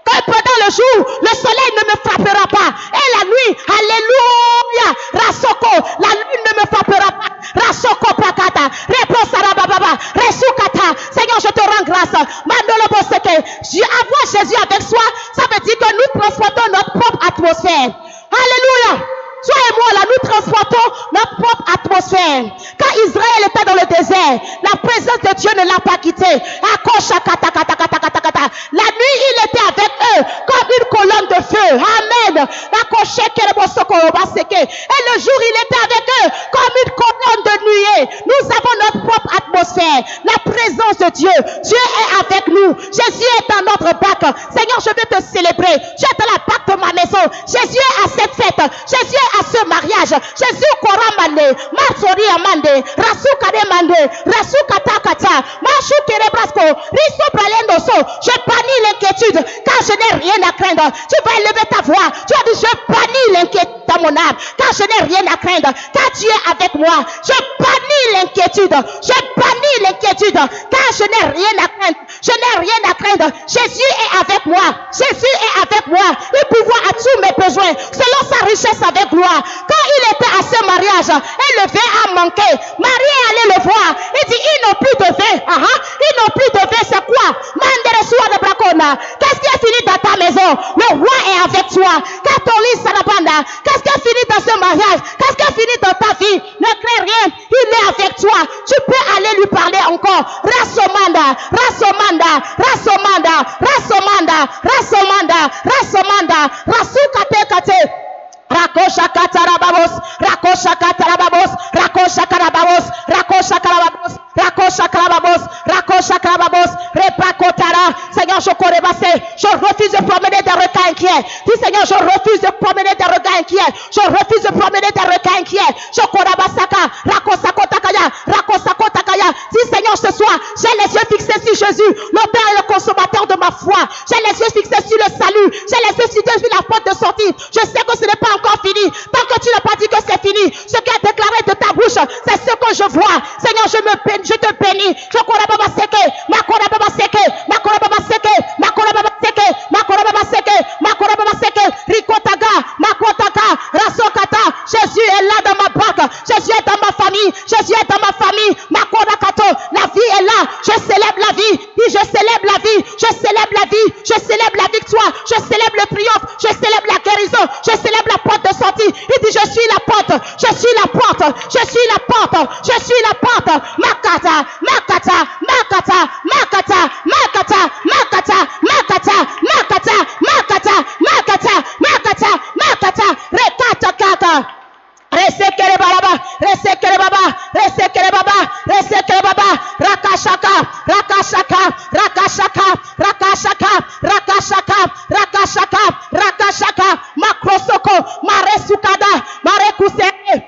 que pendant le jour, le soleil ne me frappera pas. Et la nuit, alléluia, Rasoko, la lune ne me frappera pas. Rasoko Prakata, réponse à Rabababa, Resukata. Seigneur, je te rends grâce. Mandolo Boseke, avoir Jésus avec soi, ça veut dire que nous transportons notre propre atmosphère. Alléluia. Toi et moi, là, nous transportons notre propre atmosphère. Quand Israël était dans le désert, la présence de Dieu ne l'a pas quitté. La nuit, il était avec eux comme une colonne de feu. Amen. Et le jour, il était avec eux comme une colonne de nuée. Nous avons notre propre atmosphère. La présence de Dieu. Dieu est avec nous. Jésus est dans notre barque. Seigneur, je veux te célébrer. Tu es dans la barque de ma maison. Jésus est à cette fête. Jésus est à ce mariage. Jésus Koramande, Matsori Amande, Rasukade Mande, Rasukatakata, Mashu Kerebrasko, Riso Pralendoso. Je bannis l'inquiétude car je n'ai rien à craindre. Tu vas élever ta voix. Tu as dit, je bannis l'inquiétude dans mon âme car je n'ai rien à craindre. Car tu es avec moi. Je bannis l'inquiétude. Je bannis l'inquiétude car je n'ai rien à craindre. Je n'ai rien à craindre. Jésus est avec moi. Jésus est avec moi. Il pourvoit à tous mes besoins selon sa richesse avec gloire. Quand il était à ce mariage et le vin a manqué, Marie est allée le voir. Il dit, ils n'ont plus de vin. Ils n'ont plus de vin, c'est quoi? Manderesu là. Qu'est-ce qui est fini dans ta maison? Le roi est avec toi. Qu'est-ce qui est fini dans ce mariage? Qu'est-ce qui est fini dans ta vie? Ne crains rien. Il est avec toi. Tu peux aller lui parler encore. Rasomanda, Rasomanda, Rasomanda, Rasomanda, Rasomanda, Rasomanda, Rasukate Kate. Rakosha katarababos, rakosha katarababos, rakosha karababos, rakosha karababos, rakosha karababos, rakosha karababos, repakotara. Seigneur, je refuse de promener des requins inquiets. Dis Seigneur, je refuse de promener des requins inquiets. Je refuse de promener des requins inquiets. Shokorabasaka, rakosakotakaya, rakosakotakaya. Dis Seigneur, ce soir, j'ai les yeux fixés sur Jésus, l'auteur et le consommateur de ma foi. J'ai les yeux fixés sur le salut. J'ai les yeux fixés sur la porte de sortie. Je sais que ce n'est pas encore fini. Tant que tu n'as pas dit que c'est fini, ce qui est déclaré de ta bouche, c'est ce que je vois. Seigneur, je te bénis. Je connais pas ma seke, ma connais pas ma seke, ma connais pas ma seke, ma connais pas ma seke, ma connais pas ma seke, ma connais pas ma seke, Rikotaga, Makotaka, Rasokata. Jésus est là dans ma barque. Jésus est dans ma famille. Jésus est dans ma famille. Makodakato, la vie est là. Je célèbre la vie. Dis, je célèbre la vie. Je célèbre la vie. Je célèbre la victoire. Je célèbre le triomphe. Je célèbre la guérison. Je célèbre la porte de sortie. Il dit, je suis la porte. Je suis la porte. Je suis la porte. Je suis la porte. Makata, Makata, Makata, Makata, Makata, Makata, Makata, Makata, Makata, Makata, Makata, Makata, Rekata Kata. Resekere baba, resekere baba, resekere baba, resekere baba, rakashaka, rakashaka, rakashaka, rakashaka, rakashaka, rakashaka, rakashaka, makrosoko, maresukada, marekusere.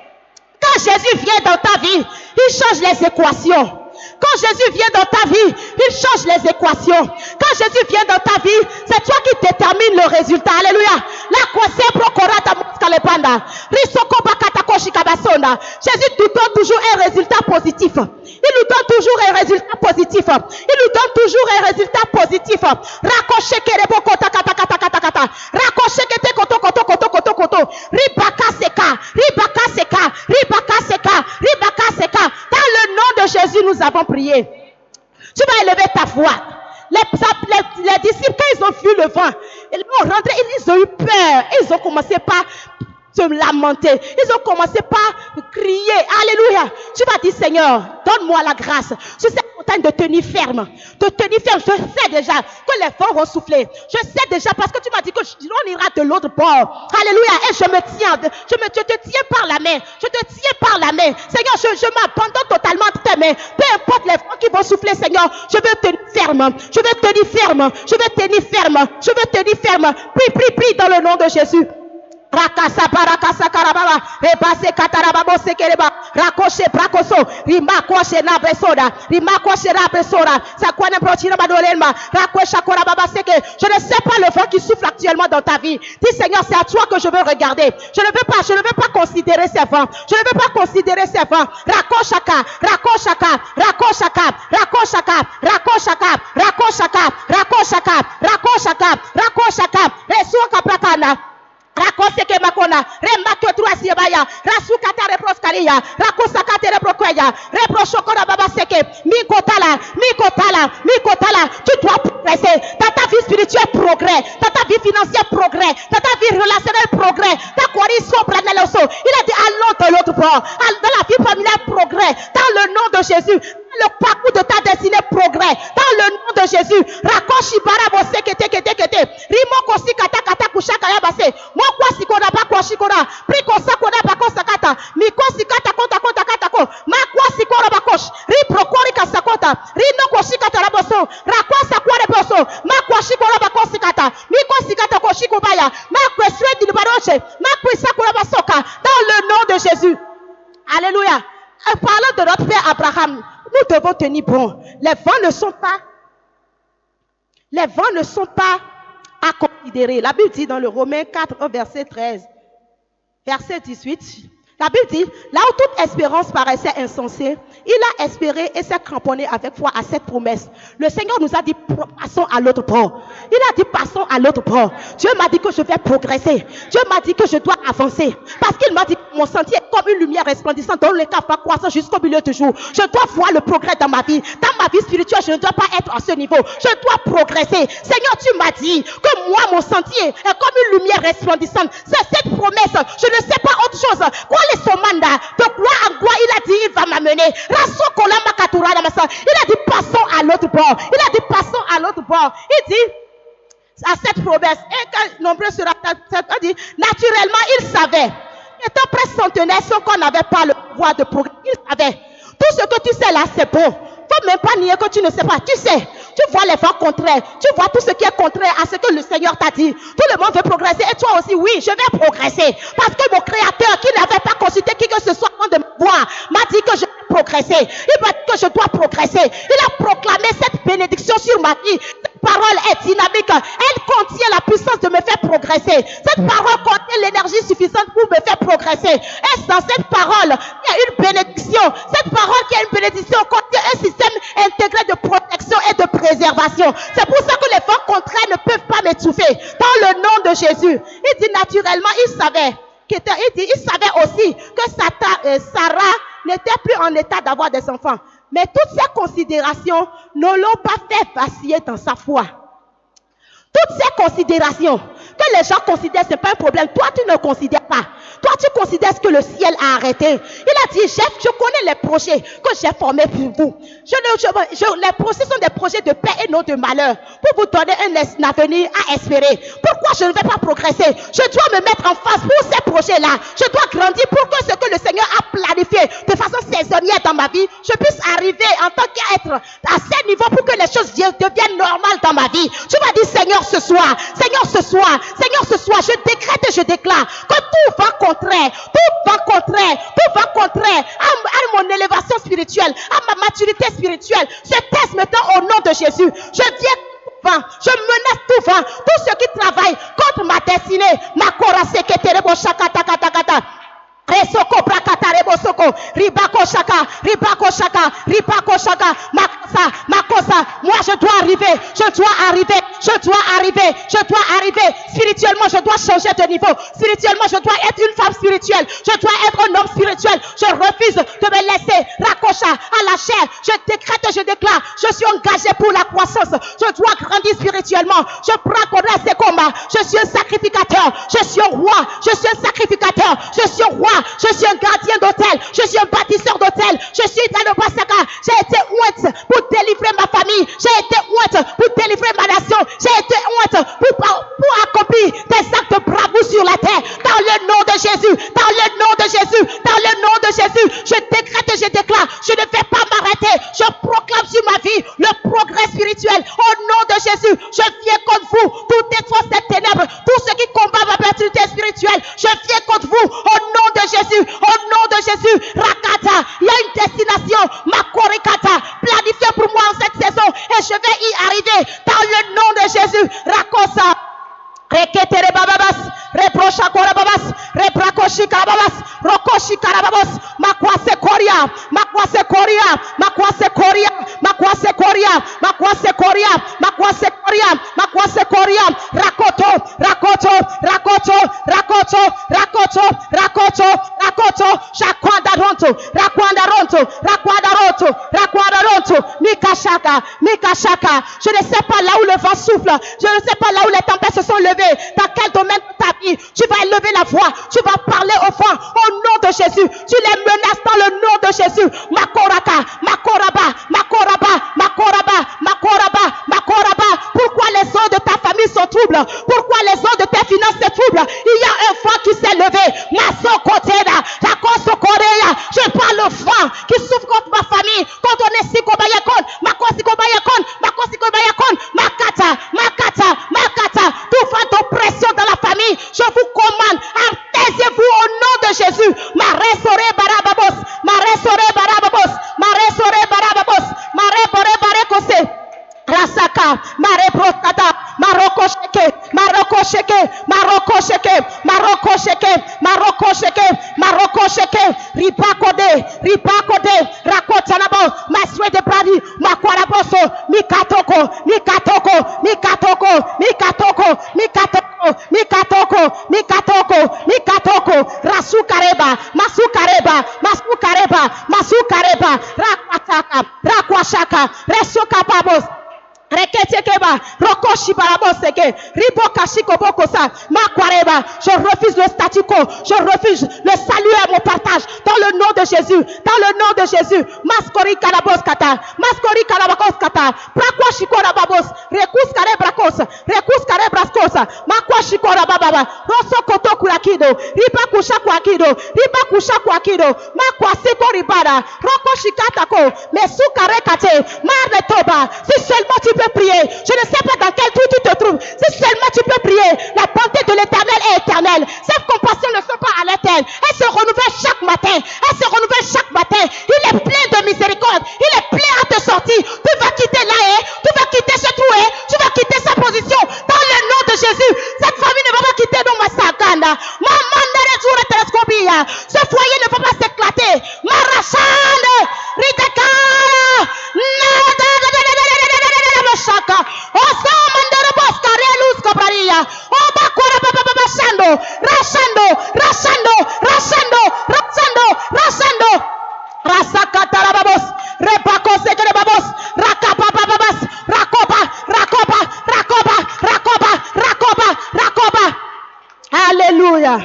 Quand Jésus vient dans ta vie, il change les équations. Quand Jésus vient dans ta vie, il change les équations. Quand Jésus vient dans ta vie, c'est toi qui détermine le résultat. Alléluia. Jésus nous donne toujours un résultat positif. Il nous donne toujours un résultat positif. Il nous donne toujours un résultat positif. Rakoche kerebo kota kata kata kata kata. Rakoche kete koto koto koto koto koto. Ribaka seka, ribaka seka, ribaka seka, ribaka seka. Dans le nom de Jésus, nous avons prié. Tu vas élever ta voix. Les disciples, quand ils ont vu le vent, ils vont rentrer, ils ont eu peur. Ils ont commencé par se lamenter. Ils ont commencé par crier. Alléluia. Tu vas dire, Seigneur, donne-moi la grâce. Je sais de tenir ferme. De tenir ferme. Je sais déjà que les vents vont souffler. Je sais déjà parce que tu m'as dit que on ira de l'autre bord. Alléluia. Et je me tiens. Je te tiens par la main. Je te tiens par la main. Seigneur, je m'abandonne totalement à tes mains. Peu importe les vents qui vont souffler, Seigneur, je veux tenir ferme. Je veux tenir ferme. Je veux tenir ferme. Je veux tenir ferme. Prie, prie, prie dans le nom de Jésus. Rakasa parakasa karababa repase katarababo sekereba rakoshe prakoso rimakoshe na besoda rimakoshe na besoda sakwana prochina badolenma rakosha korababa seke. Je ne sais pas le vent qui souffle actuellement dans ta vie. Dis Seigneur, c'est à toi que je veux regarder. Je ne veux pas considérer ces vents. Je ne veux pas considérer ces vents. Rakoshaka, rakoshaka, rakoshaka, rakoshaka, rakoshaka, rakoshaka, rakoshaka, rakoshaka, rakoshaka, resuka prakana. Rakoseke makona, remake truasi baya, rasukata reproskalia, rakosakate reprokweya, reprochokora baba seke, mikotala, mikotala, mikotala. Tu dois progresser dans ta vie spirituelle, progrès, dans ta vie financière, progrès, dans ta vie relationnelle, progrès. Ta kori sopra neloso. Il a dit allons de l'autre bord, dans la vie familiale, progrès, dans le nom de Jésus. Le parcours de ta destinée, progrès dans le nom de Jésus. Rakoshi barabo sekete kete kete. Rimo kosi kata kata kushaka yabase. Mo kwasi kona ba kwashi kona. Pri kosa kona ba kosa kata. Mi kosi kata konta konta kata ko. Ma kwasi kona ba kosh. Ri prokori kasa konta. Ri no koshi kata raboso. Rakwasa kware boso. Ma kwashi kona ba kosi kata. Mi kosi kata koshi kubaya. Ma kweswe di baroche. Ma kwisa kona ba soka. Dans le nom de Jésus. Alléluia. En parlant de notre père Abraham, nous devons tenir bon. Les vents ne sont pas à considérer. La Bible dit dans le Romains 4, verset 13, verset 18, la Bible dit, là où toute espérance paraissait insensée, il a espéré et s'est cramponné avec foi à cette promesse. Le Seigneur nous a dit, passons à l'autre bord. Il a dit, passons à l'autre bord. Dieu m'a dit que je vais progresser. Dieu m'a dit que je dois avancer. Parce qu'il m'a dit que mon sentier est comme une lumière resplendissante dont le cap va croissant jusqu'au milieu du jour. Je dois voir le progrès dans ma vie. Dans ma vie spirituelle, je ne dois pas être à ce niveau. Je dois progresser. Seigneur, tu m'as dit que moi, mon sentier est comme une lumière resplendissante. C'est cette promesse. Je ne sais pas autre chose. Quoi les somanda, de gloire en gloire, il a dit, il va m'amener. Il a dit, passons à l'autre bord. Il a dit, passons à l'autre bord. Il dit, à cette promesse, et quand nombreux sera, dit, naturellement, il savait. Étant presque centenaire, sans qu'on n'avait pas le pouvoir de progrès, il savait. Tout ce que tu sais là, c'est bon. Faut même pas nier que tu ne sais pas. Tu sais, tu vois les vents contraires. Tu vois tout ce qui est contraire à ce que le Seigneur t'a dit. Tout le monde veut progresser. Et toi aussi, oui, je vais progresser. Parce que mon Créateur, qui n'avait pas consulté qui que ce soit avant de me voir, m'a dit que je vais progresser. Il m'a dit que je dois progresser. Il a proclamé cette bénédiction sur ma vie. Cette parole est dynamique. Elle contient la puissance de me faire progresser. Cette parole contient l'énergie suffisante pour me faire progresser. Et dans cette parole, il y a une bénédiction. Cette parole qui a une bénédiction contient un système intégré de protection et de préservation. C'est pour ça que les vents contraires ne peuvent pas m'étouffer. Dans le nom de Jésus. Il dit naturellement, il savait. Il savait aussi que Sarah n'était plus en état d'avoir des enfants. Mais toutes ces considérations ne l'ont pas fait vaciller dans sa foi. Toutes ces considérations que les gens considèrent, ce n'est pas un problème. Toi, tu ne considères pas. Toi, tu considères que le ciel a arrêté. Il a dit, je connais les projets que j'ai formés pour vous. Les projets sont des projets de paix et non de malheur. Pour vous donner un avenir à espérer. Pourquoi je ne vais pas progresser? Je dois me mettre en face pour ces projets-là. Je dois grandir pour que ce que le Seigneur a planifié de façon saisonnière dans ma vie, je puisse arriver en tant qu'être à ce niveau pour que les choses deviennent normales dans ma vie. Tu m'as dit, Seigneur, ce soir, je décrète et je déclare que tout va contraire à mon élévation spirituelle, à ma maturité spirituelle. Je teste maintenant au nom de Jésus. Je menace tout vent, tous ceux qui travaillent contre ma destinée. Ma korase keterebo shaka taka. Resoko brakata rebosoko ribako shaka makosa. Moi je dois arriver spirituellement. Je dois changer de niveau spirituellement. Je dois être une femme spirituelle. Je dois être un homme spirituel. Je refuse de me laisser raccrocher à la chair. Je décrète, je déclare, je suis engagé pour la croissance. Je dois grandir spirituellement. Je prends ces combats. Je suis un sacrificateur. Je suis un roi. Je suis un sacrificateur. Je suis un roi. Je suis un gardien d'hôtel. Je suis un bâtisseur d'hôtel. Je suis dans le Basaka. J'ai été ointe pour délivrer ma famille. J'ai été ointe pour délivrer ma nation. J'ai été ointe pour accomplir des actes de bravoure sur la terre. Dans le nom de Jésus. Je décrète et je déclare. Je ne vais pas m'arrêter. Je proclame sur ma vie le progrès spirituel. Au nom de Jésus. Je viens contre vous. Toute cette force des ténèbres. Tous ceux qui combattent ma maturité spirituelle. Je viens contre vous. Au nom de Jésus. Rakata, il y a une destination, Makorikata, planifiée pour moi en cette saison et je vais y arriver dans le nom de Jésus. Rakosa, Reketere bababas, reprocha korababas, reprakoshi karababas, rokoshi karababas, makwase koria, rakwanda ronto, mikashaka. Je ne sais pas là où le vent souffle, je ne sais pas là où les tempêtes se sont levées, dans quel domaine de ta vie, tu vas élever la voix, tu vas parler au vent, au nom de Jésus, tu les menaces dans le nom de Jésus. Makoraba. Pourquoi les eaux de ta famille sont troubles? Pourquoi les eaux de tes finances sont troubles? Il y a un vent qui s'est levé. Je parle au vent qui souffre contre ma famille, contre on est Sikobayakon, Makata, tout vent d'oppression dans la famille, je vous commande, taisez-vous au nom de Jésus. Maresore barababos, Rasaka, Maroko sheke, ripakode, rakotanabo, maswe de bradi, makwaraboso, mikatoko, Masukareba, Masukareba, Masukareba, Masukareba, Rakwataka, Rakwashaka, Resokapabos. Reketekeba, Rokoshi Baraboseke, Ribokashiko Bokosa, Makwareba. Je refuse le statu quo, je refuse le salut à mon partage dans le nom de Jésus, dans le nom de Jésus. Maskori Karaboskata, Maskori Karabakoskata, Prakwashiko Rababos, Rekus Karebrakos, Rekus Karebraskosa, Makwashiko Rabababa, Rosokoto Kurakido, Ribakusha Kwakido, Ribakusha Kwakido, Makwasiko Ribada, Rokoshikatako, Mesukarekate, Maretoba. Si seulement tu peux prier, je ne sais pas dans quel trou tu te trouves, si seulement tu peux prier, la bonté de l'Éternel est éternelle, ses compassions ne sont pas à l'éternel, elle se renouvelle chaque matin, elle se renouvelle chaque matin, il est plein de miséricorde, il est plein à te sortir, tu vas quitter là, tu vas quitter ce trou, tu vas quitter sa position, dans le nom de Jésus, cette famille ne va pas quitter dans ma saganda, ce foyer ne va pas s'éclater, Marachane, Ridekara, Shaka, Osamandara Boska, Relus Cobraria, Obakura Baba Shando, Rashando, Rashando, Rashando, Rashando, Rashando, Rasakatarabos, Repako Sekerebabos, Rakapababas, Rakoba, Rakoba, Rakoba, Rakoba, Rakoba, Rakoba. Alléluia.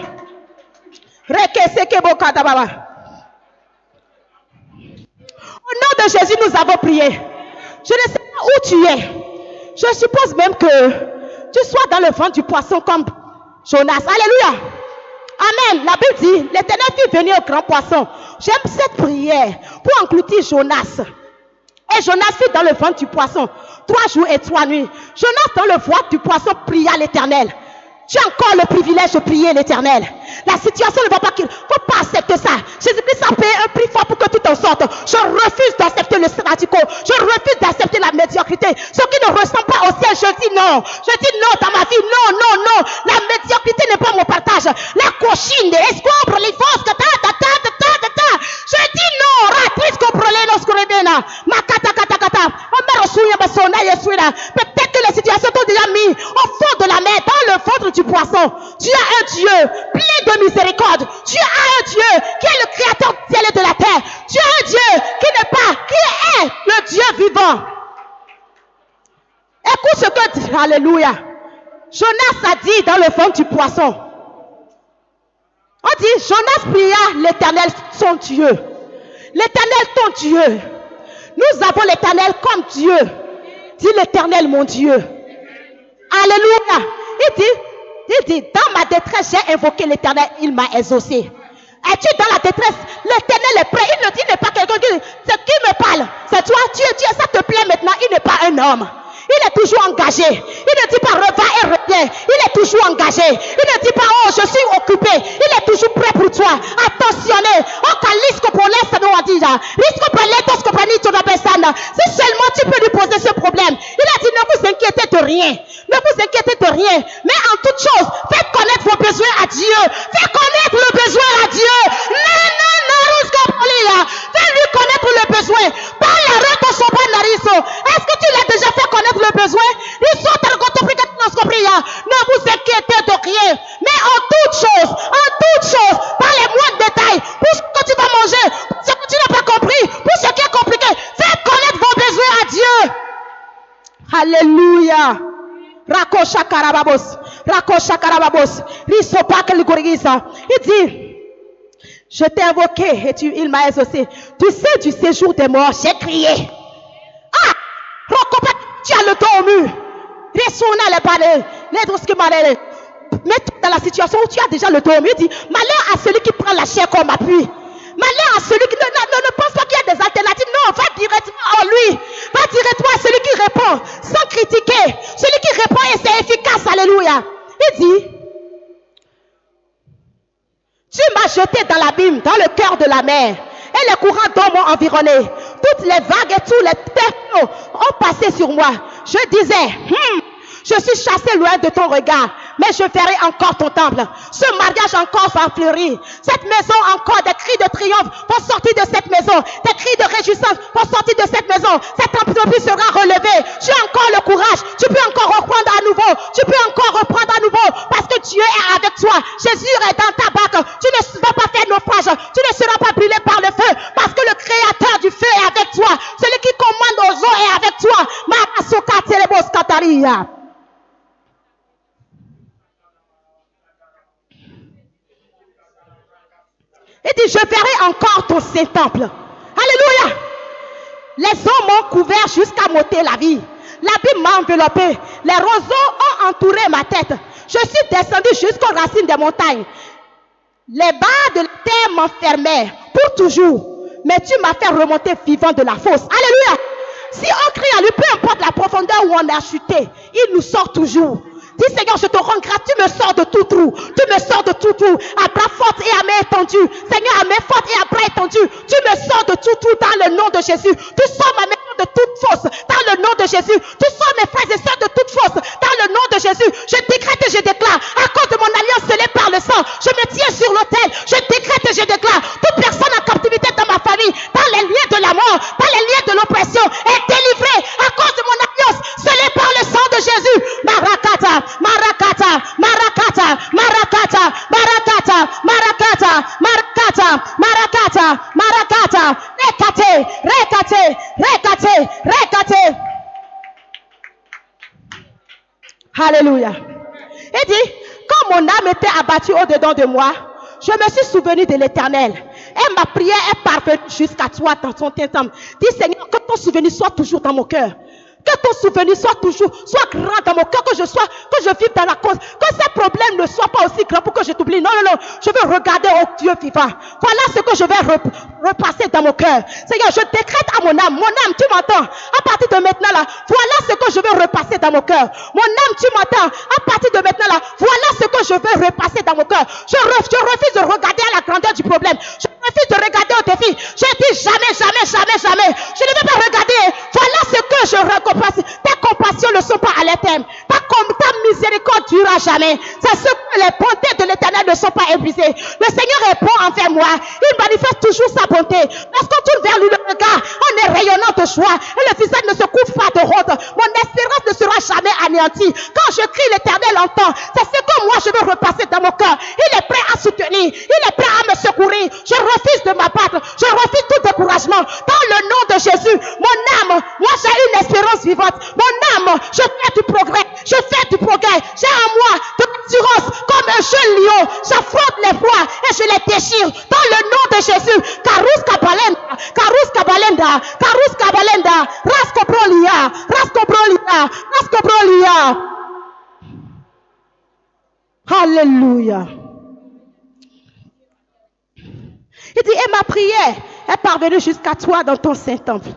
Rekesekebokadababa. Au nom de Jésus, nous avons prié. Je ne sais pas où tu es. Je suppose même que tu sois dans le ventre du poisson comme Jonas. Alléluia. Amen. La Bible dit, l'Éternel fit venir au grand poisson. J'aime cette prière pour engloutir Jonas. Et Jonas fut dans le ventre du poisson 3 jours et 3 nuits. Jonas dans le ventre du poisson pria l'Éternel. Tu as encore le privilège de prier l'Éternel. La situation ne va pas... Il ne faut pas accepter ça. Jésus-Christ a payé un prix fort pour que tu t'en sortes. Je refuse d'accepter le statu quo. Je refuse d'accepter la médiocrité. Ce qui ne ressemble pas au ciel, je dis non. Je dis non dans ma vie. Non, non, non. La médiocrité n'est pas mon partage. La cochine, les escombres, les fausses, je dis non. Ratrice comproleno scorebena. Makata kata kata. Peut-être que les situations t'ont déjà mis au fond de la mer, dans le ventre du poisson. Tu as un Dieu plein de miséricorde. Tu as un Dieu qui est le créateur du ciel et de la terre. Tu as un Dieu qui n'est pas, qui est le Dieu vivant. Écoute ce que dit, alléluia. Jonas a dit dans le ventre du poisson. On dit, Jonas pria l'Éternel son Dieu. L'Éternel ton Dieu. Nous avons l'Éternel comme Dieu. Dis l'Éternel mon Dieu. Alléluia. Il dit, dans ma détresse, j'ai invoqué l'Éternel, il m'a exaucé. Es-tu dans la détresse? L'Éternel est prêt. Il n'est pas quelqu'un qui me parle. C'est toi, Dieu, ça te plaît maintenant. Il n'est pas un homme. Il est toujours engagé. Il ne dit pas va et reviens. Il est toujours engagé. Il ne dit pas oh je suis occupé. Il est toujours prêt pour toi. Attentionné. Si seulement tu peux lui poser ce problème. Il a dit ne vous inquiétez de rien. Ne vous inquiétez de rien. Mais en toute chose, faites connaître vos besoins à Dieu. Faites connaître le besoin à Dieu. Fais lui connaître le besoin. Est-ce que tu l'as déjà fait connaître le besoin? Ne vous inquiétez de rien. Mais en toute chose, par les moindres détails, pour ce que tu vas manger, pour ce que tu n'as pas compris, pour ce qui est compliqué, faites connaître vos besoins à Dieu. Alléluia. Rakosha karababos. Il dit, je t'ai invoqué et il m'a exaucé. Tu sais du séjour des morts, j'ai crié. Ah, tu as le dos au mur. Mais dans la situation où tu as déjà le dos au mur, dis, malheur à celui qui prend la chair comme appui. Malheur à celui qui ne pense pas qu'il y a des alternatives. Non, va directement en lui. Va directement à celui qui répond sans critiquer. Celui qui répond et c'est efficace. Alléluia. Il dit, tu m'as jeté dans l'abîme, dans le cœur de la mer. Et les courants d'eau m'ont environné. Toutes les vagues et tous les tempêtes ont passé sur moi. Je disais, Je suis chassé loin de ton regard, mais je verrai encore ton temple. Ce mariage encore va fleurir. Cette maison encore, des cris de triomphe vont sortir de cette maison. Des cris de réjouissance vont sortir de cette maison. Cette entreprise sera relevée. Tu as encore le courage. Tu peux encore reprendre à nouveau. Tu peux encore reprendre à nouveau parce que Dieu est avec toi. Jésus est dans ta barque. Tu ne vas pas faire naufrage. Tu ne seras pas brûlé par le feu parce que le créateur du feu est avec toi. Celui qui commande aux eaux est avec toi. Marasoka Telebos Kataria. Il dit, je verrai encore ton Saint-Temple. Alléluia. Les eaux m'ont couvert jusqu'à m'ôter la vie. L'abîme m'a enveloppé. Les roseaux ont entouré ma tête. Je suis descendu jusqu'aux racines des montagnes. Les barres de la terre m'enfermaient pour toujours. Mais tu m'as fait remonter vivant de la fosse. Alléluia. Si on crie à lui, peu importe la profondeur où on a chuté, il nous sort toujours. Dis Seigneur, je te rends grâce, tu me sors de tout trou. Tu me sors de tout trou. À bras forts et à main étendue. Seigneur, à main forte et à bras étendus. Tu me sors de tout trou dans le nom de Jésus. Tu sors ma maison de toute fosse dans le nom de Jésus. Tu sors mes frères et sœurs de toute fosse dans le nom de Jésus. Je décrète et je déclare, à cause de mon alliance scellée par le sang, je me tiens sur l'autel. Je décrète et je déclare, toute personne en captivité dans ma famille, dans les liens de la mort, dans les liens de l'oppression, est délivrée à cause de mon alliance scellée par le sang de Jésus. Marakata. Marakata, Marakata, Marakata, Marakata, Marakata, Marakata, Marakata, Marakata, Rekate, Rekate, Rekate, Rekate. Alléluia. Il dit, quand mon âme était abattue au-dedans de moi, je me suis souvenu de l'Éternel. Et ma prière est parfaite jusqu'à toi dans ton temple. Dis Seigneur, que ton souvenir soit toujours dans mon cœur. Que ton souvenir soit grand dans mon cœur, que je vive dans la cause, que ces problèmes ne soient pas aussi grands pour que je t'oublie. Non, non, non, je veux regarder au Dieu vivant. Voilà ce que je vais repasser dans mon cœur. Seigneur, je décrète à mon âme, tu m'entends? À partir de maintenant là, voilà ce que je vais repasser dans mon cœur. Mon âme, tu m'entends? À partir de maintenant là, voilà ce que je vais repasser dans mon cœur. Je refuse de regarder à la grandeur du problème. Je refuse de regarder au défi. Je dis jamais, jamais, jamais, jamais. Je ne vais pas regarder. Voilà ce que je recompense. Tes compassions ne sont pas à l'éternel. Ta miséricorde durera jamais. C'est ce que les bontés de l'Éternel ne sont pas épuisées. Le Seigneur est bon envers moi. Il manifeste toujours sa bonté. Lorsqu'on tourne vers lui le regard, on est rayonnant de joie. Et le visage ne se couvre pas de honte. Mon espérance ne sera jamais anéantie. Quand je crie, l'Éternel entend. C'est ce que moi je veux repasser dans mon cœur. Il est prêt à soutenir. Il est prêt à me secourir. Je refuse de m'abattre. Je refuse tout découragement. Dans le nom de Jésus, mon âme, moi j'ai une espérance vivante. Mon âme, je fais du progrès. Je fais du progrès. J'ai en moi de l'assurance comme un jeune lion. J'affronte les froids et je les déchire. Dans le nom de Jésus. Karus Kabalenda. Karus Kabalenda. Karus Kabalenda. Raskobrolia. Raskobrolia. Raskobrolia. Alléluia. Il dit, et ma prière est parvenue jusqu'à toi dans ton Saint-Temple.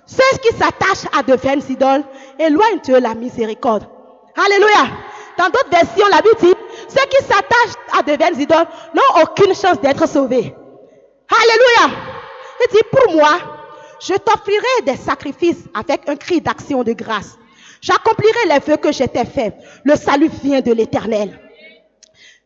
Ceux qui s'attachent à de vaines idoles, éloigne de la miséricorde. Alléluia. Dans d'autres versions, la Bible dit, ceux qui s'attachent à de vaines idoles n'ont aucune chance d'être sauvés. Alléluia. Il dit, pour moi, je t'offrirai des sacrifices avec un cri d'action de grâce. J'accomplirai les vœux que j'étais fait. Le salut vient de l'Éternel.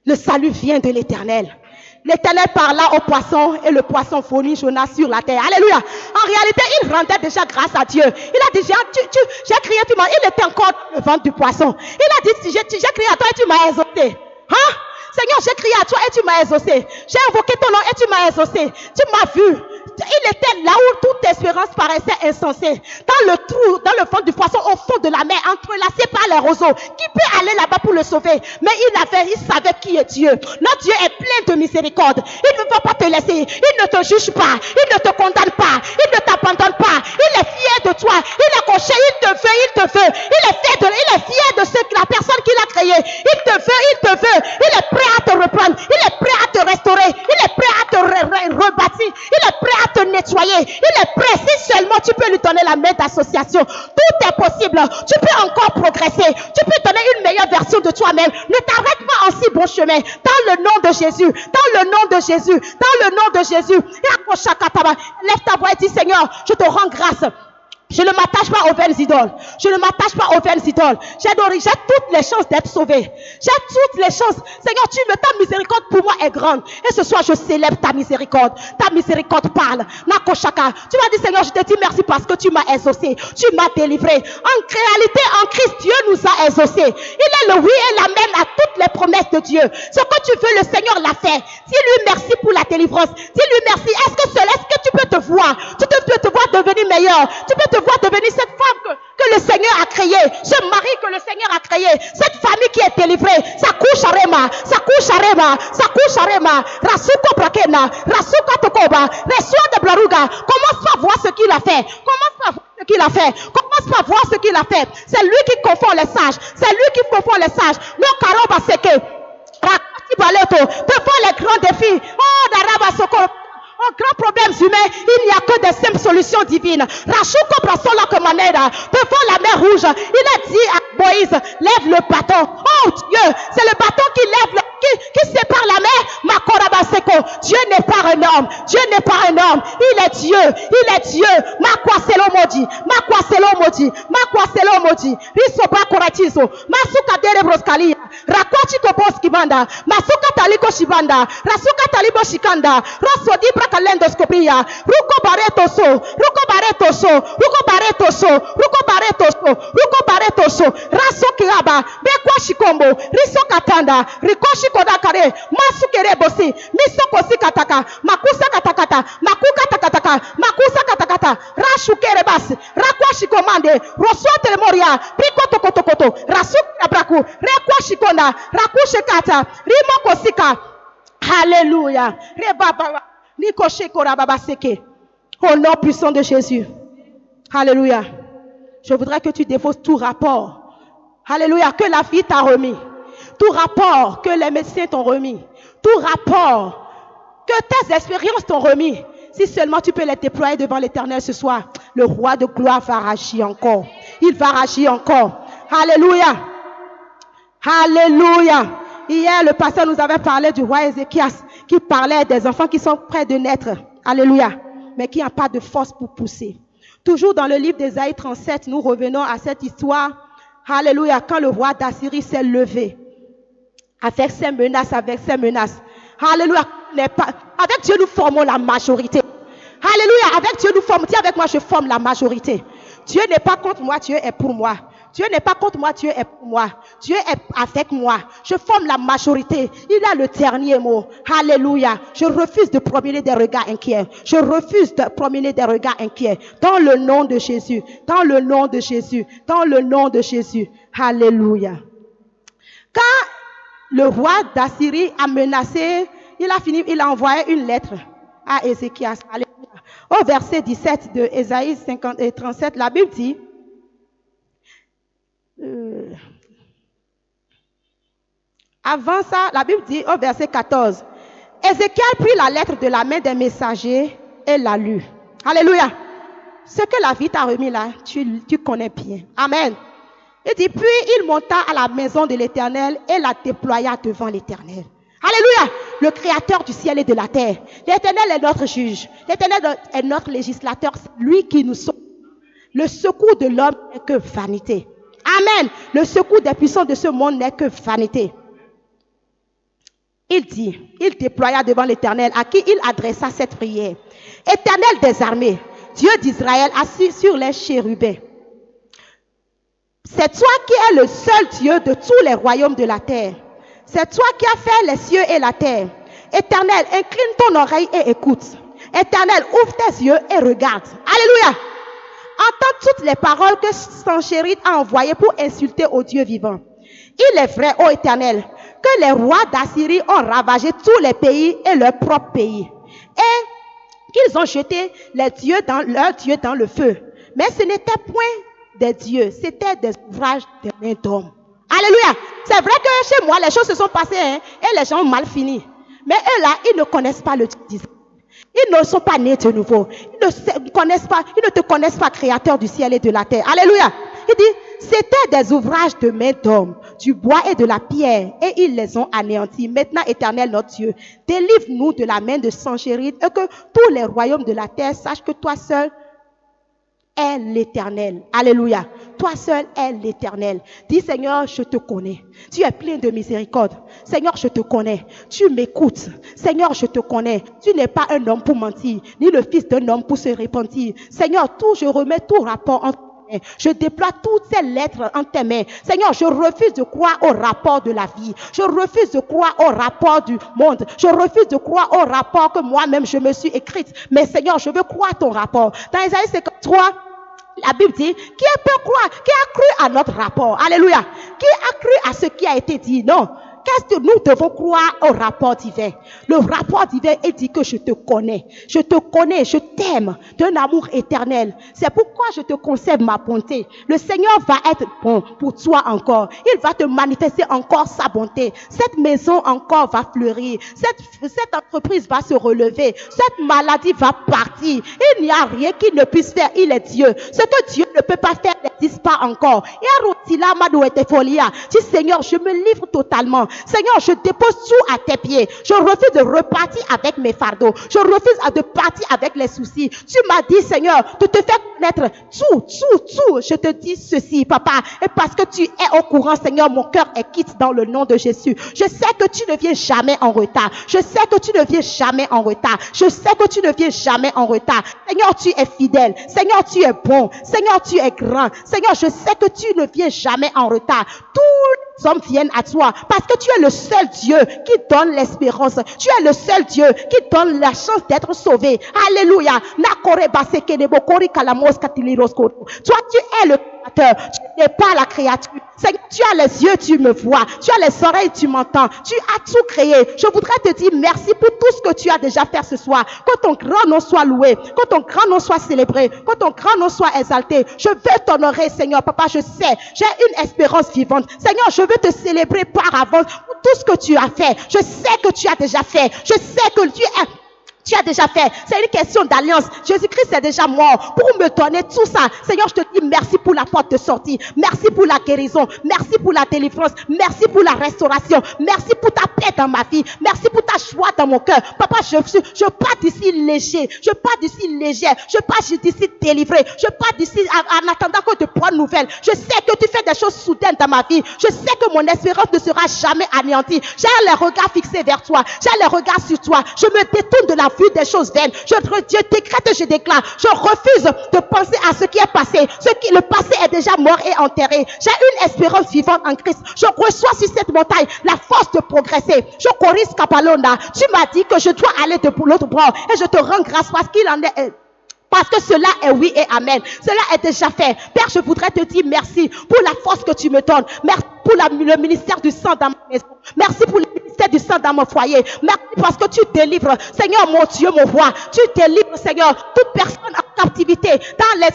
Le salut vient de l'Éternel. L'Éternel parla au poisson et le poisson vomit Jonas sur la terre. Alléluia. En réalité, il rendait déjà grâce à Dieu. Il a dit, j'ai crié, il était encore dans le ventre du poisson. Il a dit, j'ai crié à toi et tu m'as exaucé. Hein? Seigneur, j'ai crié à toi et tu m'as exaucé. J'ai invoqué ton nom et tu m'as exaucé. Tu m'as vu. Il était là où toute espérance paraissait insensée. Dans le trou, dans le ventre du poisson, au fond de la mer, entrelacé par les roseaux. Qui peut aller là-bas pour le sauver? Mais il savait qui est Dieu. Notre Dieu est plein de miséricorde. Il ne va pas te laisser. Il ne te juge pas. Il ne te condamne pas. Il ne t'abandonne pas. Il est fier de toi. Il est coché. Il te veut. Il te veut. Il est fier de la personne qu'il a créée. Il te veut. Il te veut. Il est prêt à te reprendre. Il est prêt à te restaurer. Il est prêt à te rebâtir. Il est prêt à te nettoyer. Il est prêt. Si seulement tu peux lui donner la main d'association. Tout est possible. Tu peux encore progresser. Tu peux donner une meilleure version de toi-même. Ne t'arrête pas en si bon chemin. Dans le nom de Jésus. Dans le nom de Jésus. Dans le nom de Jésus. Lève ta voix et dis, Seigneur, je te rends grâce. Je ne m'attache pas aux vaines idoles. Je ne m'attache pas aux vaines idoles. J'ai toutes les chances d'être sauvé. J'ai toutes les chances. Seigneur, ta miséricorde pour moi est grande. Et ce soir, je célèbre ta miséricorde. Ta miséricorde parle. Nakoshaka. Tu m'as dit, Seigneur, je te dis merci parce que tu m'as exaucé. Tu m'as délivré. En réalité, en Christ, Dieu nous a exaucés. Il est le oui et la même à toutes les promesses de Dieu. Ce que tu veux, le Seigneur l'a fait. Dis-lui merci pour la délivrance. Dis-lui merci. Est-ce que tu peux te voir? Tu peux te voir devenir meilleur. Tu peux te voir devenir cette femme que le Seigneur a créée, ce mari que le Seigneur a créé, cette famille qui est délivrée. Sa couche arema, sa couche arema, sa couche arema. Rasuko brakena, rasuka tokoba, reçois de blaruga. Commence par voir ce qu'il a fait. Commence par voir ce qu'il a fait. Commence par voir ce qu'il a fait. C'est lui qui confond les sages. C'est lui qui confond les sages. Le karoba seke. Rakati baleto. Devant les grands défis. Oh, daraba soko. Aux grands problèmes humains, il n'y a que des simples solutions divines. Rachuko brasola manera. Devant la mer rouge, il a dit à Moïse, lève le bâton. Oh Dieu, c'est le bâton qui lève, qui sépare la mer. Makorabaseko. Dieu n'est pas un homme. Dieu n'est pas un homme. Il est Dieu. Il est Dieu. Makwaselo modi. Makwaselo modi. Makwaselo modi. Risoba koratizo. Masuka dere broskalia. Rakwachi tobos kibanda. Masuka taliko shibanda. Rasuka talibo shikanda. Rasodi brakalendoscopia. Ruko bareto so. Ruko bareto so. Ruko bareto so. Ruko bareto so. Ruko bareto so. Raso kiraba. Bekwa shikombo. Riso katanda. Rikoshi kodakare. Masukere bosi. Miso kosi kataka. Makusa katakata. Makuka takataka. Makusa katakata. Rashukere basi. Rakwa shikomande. Roswa telemoria. Priko tokotokoto. Rasuk abraku. Rekwa shikonda. Rakushe kata. Rimo kosika. Alléluia. Rebaba. Nikoshe korababa seke. Au nom puissant de Jésus. Alléluia. Je voudrais que tu défausses tout rapport. Alléluia. Que la vie t'a remis. Tout rapport que les médecins t'ont remis. Tout rapport que tes expériences t'ont remis. Si seulement tu peux les déployer devant l'Éternel ce soir, le roi de gloire va agir encore. Il va agir encore. Alléluia. Alléluia. Hier, le pasteur nous avait parlé du roi Ézéchias qui parlait des enfants qui sont près de naître. Alléluia. Mais qui n'ont pas de force pour pousser. Toujours dans le livre d'Ésaïe 37, nous revenons à cette histoire. Alléluia. Quand le roi d'Assyrie s'est levé. Avec ses menaces, Alléluia. Avec Dieu, nous formons la majorité. Alléluia. Avec Dieu, nous formons. Dis avec moi, je forme la majorité. Dieu n'est pas contre moi, Dieu est pour moi. Dieu n'est pas contre moi, Dieu est pour moi. Dieu est avec moi. Je forme la majorité. Il a le dernier mot. Alléluia. Je refuse de promener des regards inquiets. Je refuse de promener des regards inquiets. Dans le nom de Jésus. Dans le nom de Jésus. Dans le nom de Jésus. Alléluia. Quand le roi d'Assyrie a menacé, il a envoyé une lettre à Ézéchias. Alléluia. Au verset 17 de Ésaïe 37, la Bible dit, avant ça, la Bible dit au verset 14, Ézéchiel prit la lettre de la main des messagers et la lut. Alléluia. Ce que la vie t'a remis là, tu connais bien. Amen. Il dit, puis il monta à la maison de l'Éternel et la déploya devant l'Éternel. Alléluia. Le créateur du ciel et de la terre. L'Éternel est notre juge. L'Éternel est notre législateur. C'est lui qui nous sauve. Le secours de l'homme n'est que vanité. Amen. Le secours des puissants de ce monde n'est que vanité. Il dit, il déploya devant l'Éternel à qui il adressa cette prière. Éternel des armées, Dieu d'Israël assis sur les chérubins. C'est toi qui es le seul Dieu de tous les royaumes de la terre. C'est toi qui as fait les cieux et la terre. Éternel, incline ton oreille et écoute. Éternel, ouvre tes yeux et regarde. Alléluia. Entends toutes les paroles que Sanchérib a envoyées pour insulter au Dieu vivant. Il est vrai, ô Éternel, que les rois d'Assyrie ont ravagé tous les pays et leur propre pays. Et qu'ils ont jeté leurs dieux dans le feu. Mais ce n'était point des dieux, c'était des ouvrages de main d'homme. Alléluia. C'est vrai que chez moi, les choses se sont passées et les gens ont mal fini. Mais eux là, ils ne connaissent pas le Dieu d'Israël. Ils ne sont pas nés de nouveau. Ils ne te connaissent pas, créateur du ciel et de la terre. Alléluia. Il dit, c'était des ouvrages de main d'homme, du bois et de la pierre, et ils les ont anéantis. Maintenant, Éternel notre Dieu, délivre-nous de la main de Sanchérib, et que tous les royaumes de la terre sachent que toi seul est l'Éternel. Alléluia. Toi seul est l'Éternel. Dis, Seigneur, je te connais. Tu es plein de miséricorde. Seigneur, je te connais. Tu m'écoutes. Seigneur, je te connais. Tu n'es pas un homme pour mentir, ni le fils d'un homme pour se repentir. Seigneur, je remets tout rapport en tes mains. Je déploie toutes ces lettres en tes mains. Seigneur, je refuse de croire au rapport de la vie. Je refuse de croire au rapport du monde. Je refuse de croire au rapport que moi-même je me suis écrite. Mais Seigneur, je veux croire ton rapport. Dans Isaïe 53, la Bible dit, qui peut croire, qui a cru à notre rapport? Alléluia. Qui a cru à ce qui a été dit? Non. Qu'est-ce que nous devons croire au rapport divin? Le rapport divin est dit que je te connais, je t'aime d'un amour éternel. C'est pourquoi je te conserve ma bonté. Le Seigneur va être bon pour toi encore. Il va te manifester encore sa bonté. Cette maison encore va fleurir. Cette entreprise va se relever. Cette maladie va partir. Il n'y a rien qu'il ne puisse faire. Il est Dieu. Ce que Dieu ne peut pas faire n'existe pas encore. Dis, Seigneur, je me livre totalement. Seigneur, je dépose tout à tes pieds. Je refuse de repartir avec mes fardeaux. Je refuse de partir avec les soucis. Tu m'as dit, Seigneur, de te faire connaître tout. Je te dis ceci, papa. Et parce que tu es au courant, Seigneur, mon cœur est quitte dans le nom de Jésus. Je sais que tu ne viens jamais en retard. Je sais que tu ne viens jamais en retard. Je sais que tu ne viens jamais en retard. Seigneur, tu es fidèle. Seigneur, tu es bon. Seigneur, tu es grand. Seigneur, je sais que tu ne viens jamais en retard. Tous les hommes viennent à toi parce que tu es le seul Dieu qui donne l'espérance. Tu es le seul Dieu qui donne la chance d'être sauvé. Alléluia. Toi, tu es le créateur. Tu n'es pas la créature. Seigneur, tu as les yeux, tu me vois. Tu as les oreilles, tu m'entends. Tu as tout créé. Je voudrais te dire merci pour tout ce que tu as déjà fait ce soir. Que ton grand nom soit loué. Que ton grand nom soit célébré. Que ton grand nom soit exalté. Je veux t'honorer, Seigneur. Papa, je sais, j'ai une espérance vivante. Seigneur, je veux te célébrer par avance pour tout ce que tu as fait. Je sais que tu as déjà fait. Je sais que tu as déjà fait. C'est une question d'alliance. Jésus-Christ est déjà mort pour me donner tout ça. Seigneur, je te dis merci pour la porte de sortie. Merci pour la guérison. Merci pour la délivrance. Merci pour la restauration. Merci pour ta paix dans ma vie. Merci pour ta joie dans mon cœur. Papa, je pars d'ici léger. Je pars d'ici légère. Je pars d'ici délivré. Je pars d'ici en attendant que de bonnes nouvelles. Je sais que tu fais des choses soudaines dans ma vie. Je sais que mon espérance ne sera jamais anéantie. J'ai les regards fixés vers toi. J'ai les regards sur toi. Je me détourne de la vue des choses vaines. Je décrète et je déclare. Je refuse de penser à ce qui est passé. Le passé est déjà mort et enterré. J'ai une espérance vivante en Christ. Je reçois sur cette montagne la force de progresser. Je corris Capalona. Tu m'as dit que je dois aller de l'autre bord et je te rends grâce parce qu'il en est. Parce que cela est oui et amen. Cela est déjà fait. Père, je voudrais te dire merci pour la force que tu me donnes. Merci pour le ministère du sang dans ma maison. Merci pour le ministère du sang dans mon foyer. Merci parce que tu délivres, Seigneur mon Dieu, mon roi. Tu délivres, Seigneur, toute personne en captivité dans les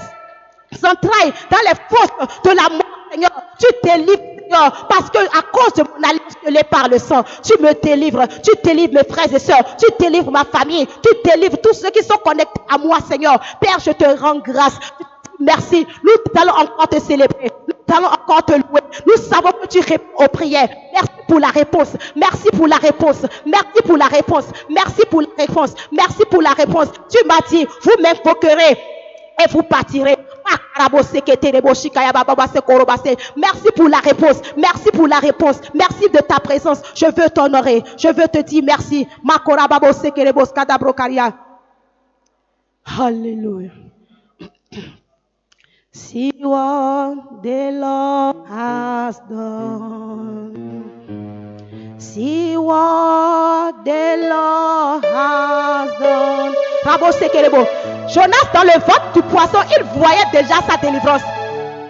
entrailles, dans les fosses de la mort, Seigneur. Tu délivres, Seigneur, parce que à cause de mon alliance scellée par le sang, tu me délivres. Tu délivres mes frères et sœurs. Tu délivres ma famille. Tu délivres tous ceux qui sont connectés à moi, Seigneur. Père, je te rends grâce. Merci. Nous allons encore te célébrer. Nous allons encore te louer. Nous savons que tu réponds aux prières. Merci pour la réponse. Merci pour la réponse. Merci pour la réponse. Merci pour la réponse. Merci pour la réponse. Tu m'as dit, vous m'invoquerez et vous partirez. Merci pour la réponse. Merci pour la réponse. Merci de ta présence. Je veux t'honorer. Je veux te dire merci. Alléluia. See what the Lord has done. See what the Lord has done. Jonas, dans le ventre du poisson, il voyait déjà sa délivrance.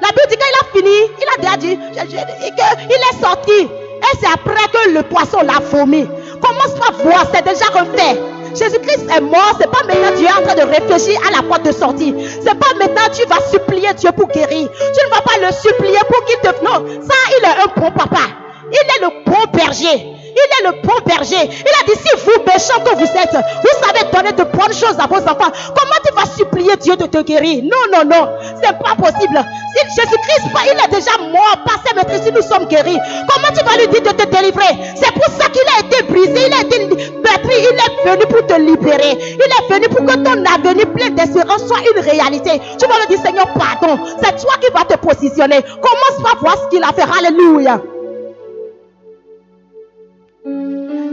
La Bible dit qu'il a fini, il a déjà dit qu'il est sorti. Et c'est après que le poisson l'a vomi. Commence pas à voir, c'est déjà refait. Jésus-Christ est mort, c'est pas maintenant tu es en train de réfléchir à la porte de sortie. C'est pas maintenant tu vas supplier Dieu pour guérir. Tu ne vas pas le supplier pour qu'il te... Non, ça il est un bon papa. Il est le bon berger. Il est le bon berger. Il a dit, si vous méchants que vous êtes, vous savez donner de bonnes choses à vos enfants, comment tu vas supplier Dieu de te guérir. Non, non, non. C'est pas possible. Si Jésus-Christ, il est déjà mort, passé, mais si nous sommes guéris, comment tu vas lui dire de te délivrer? C'est pour ça qu'il a été brisé, il a été meurtri, il est venu pour te libérer. Il est venu pour que ton avenir plein d'espérance soit une réalité. Tu vas lui dire, Seigneur, pardon. C'est toi qui vas te positionner. Commence par voir ce qu'il a fait. Alléluia.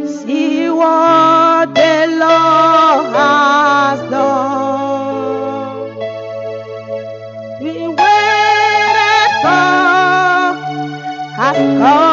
See what the Lord has done. We waited for has come.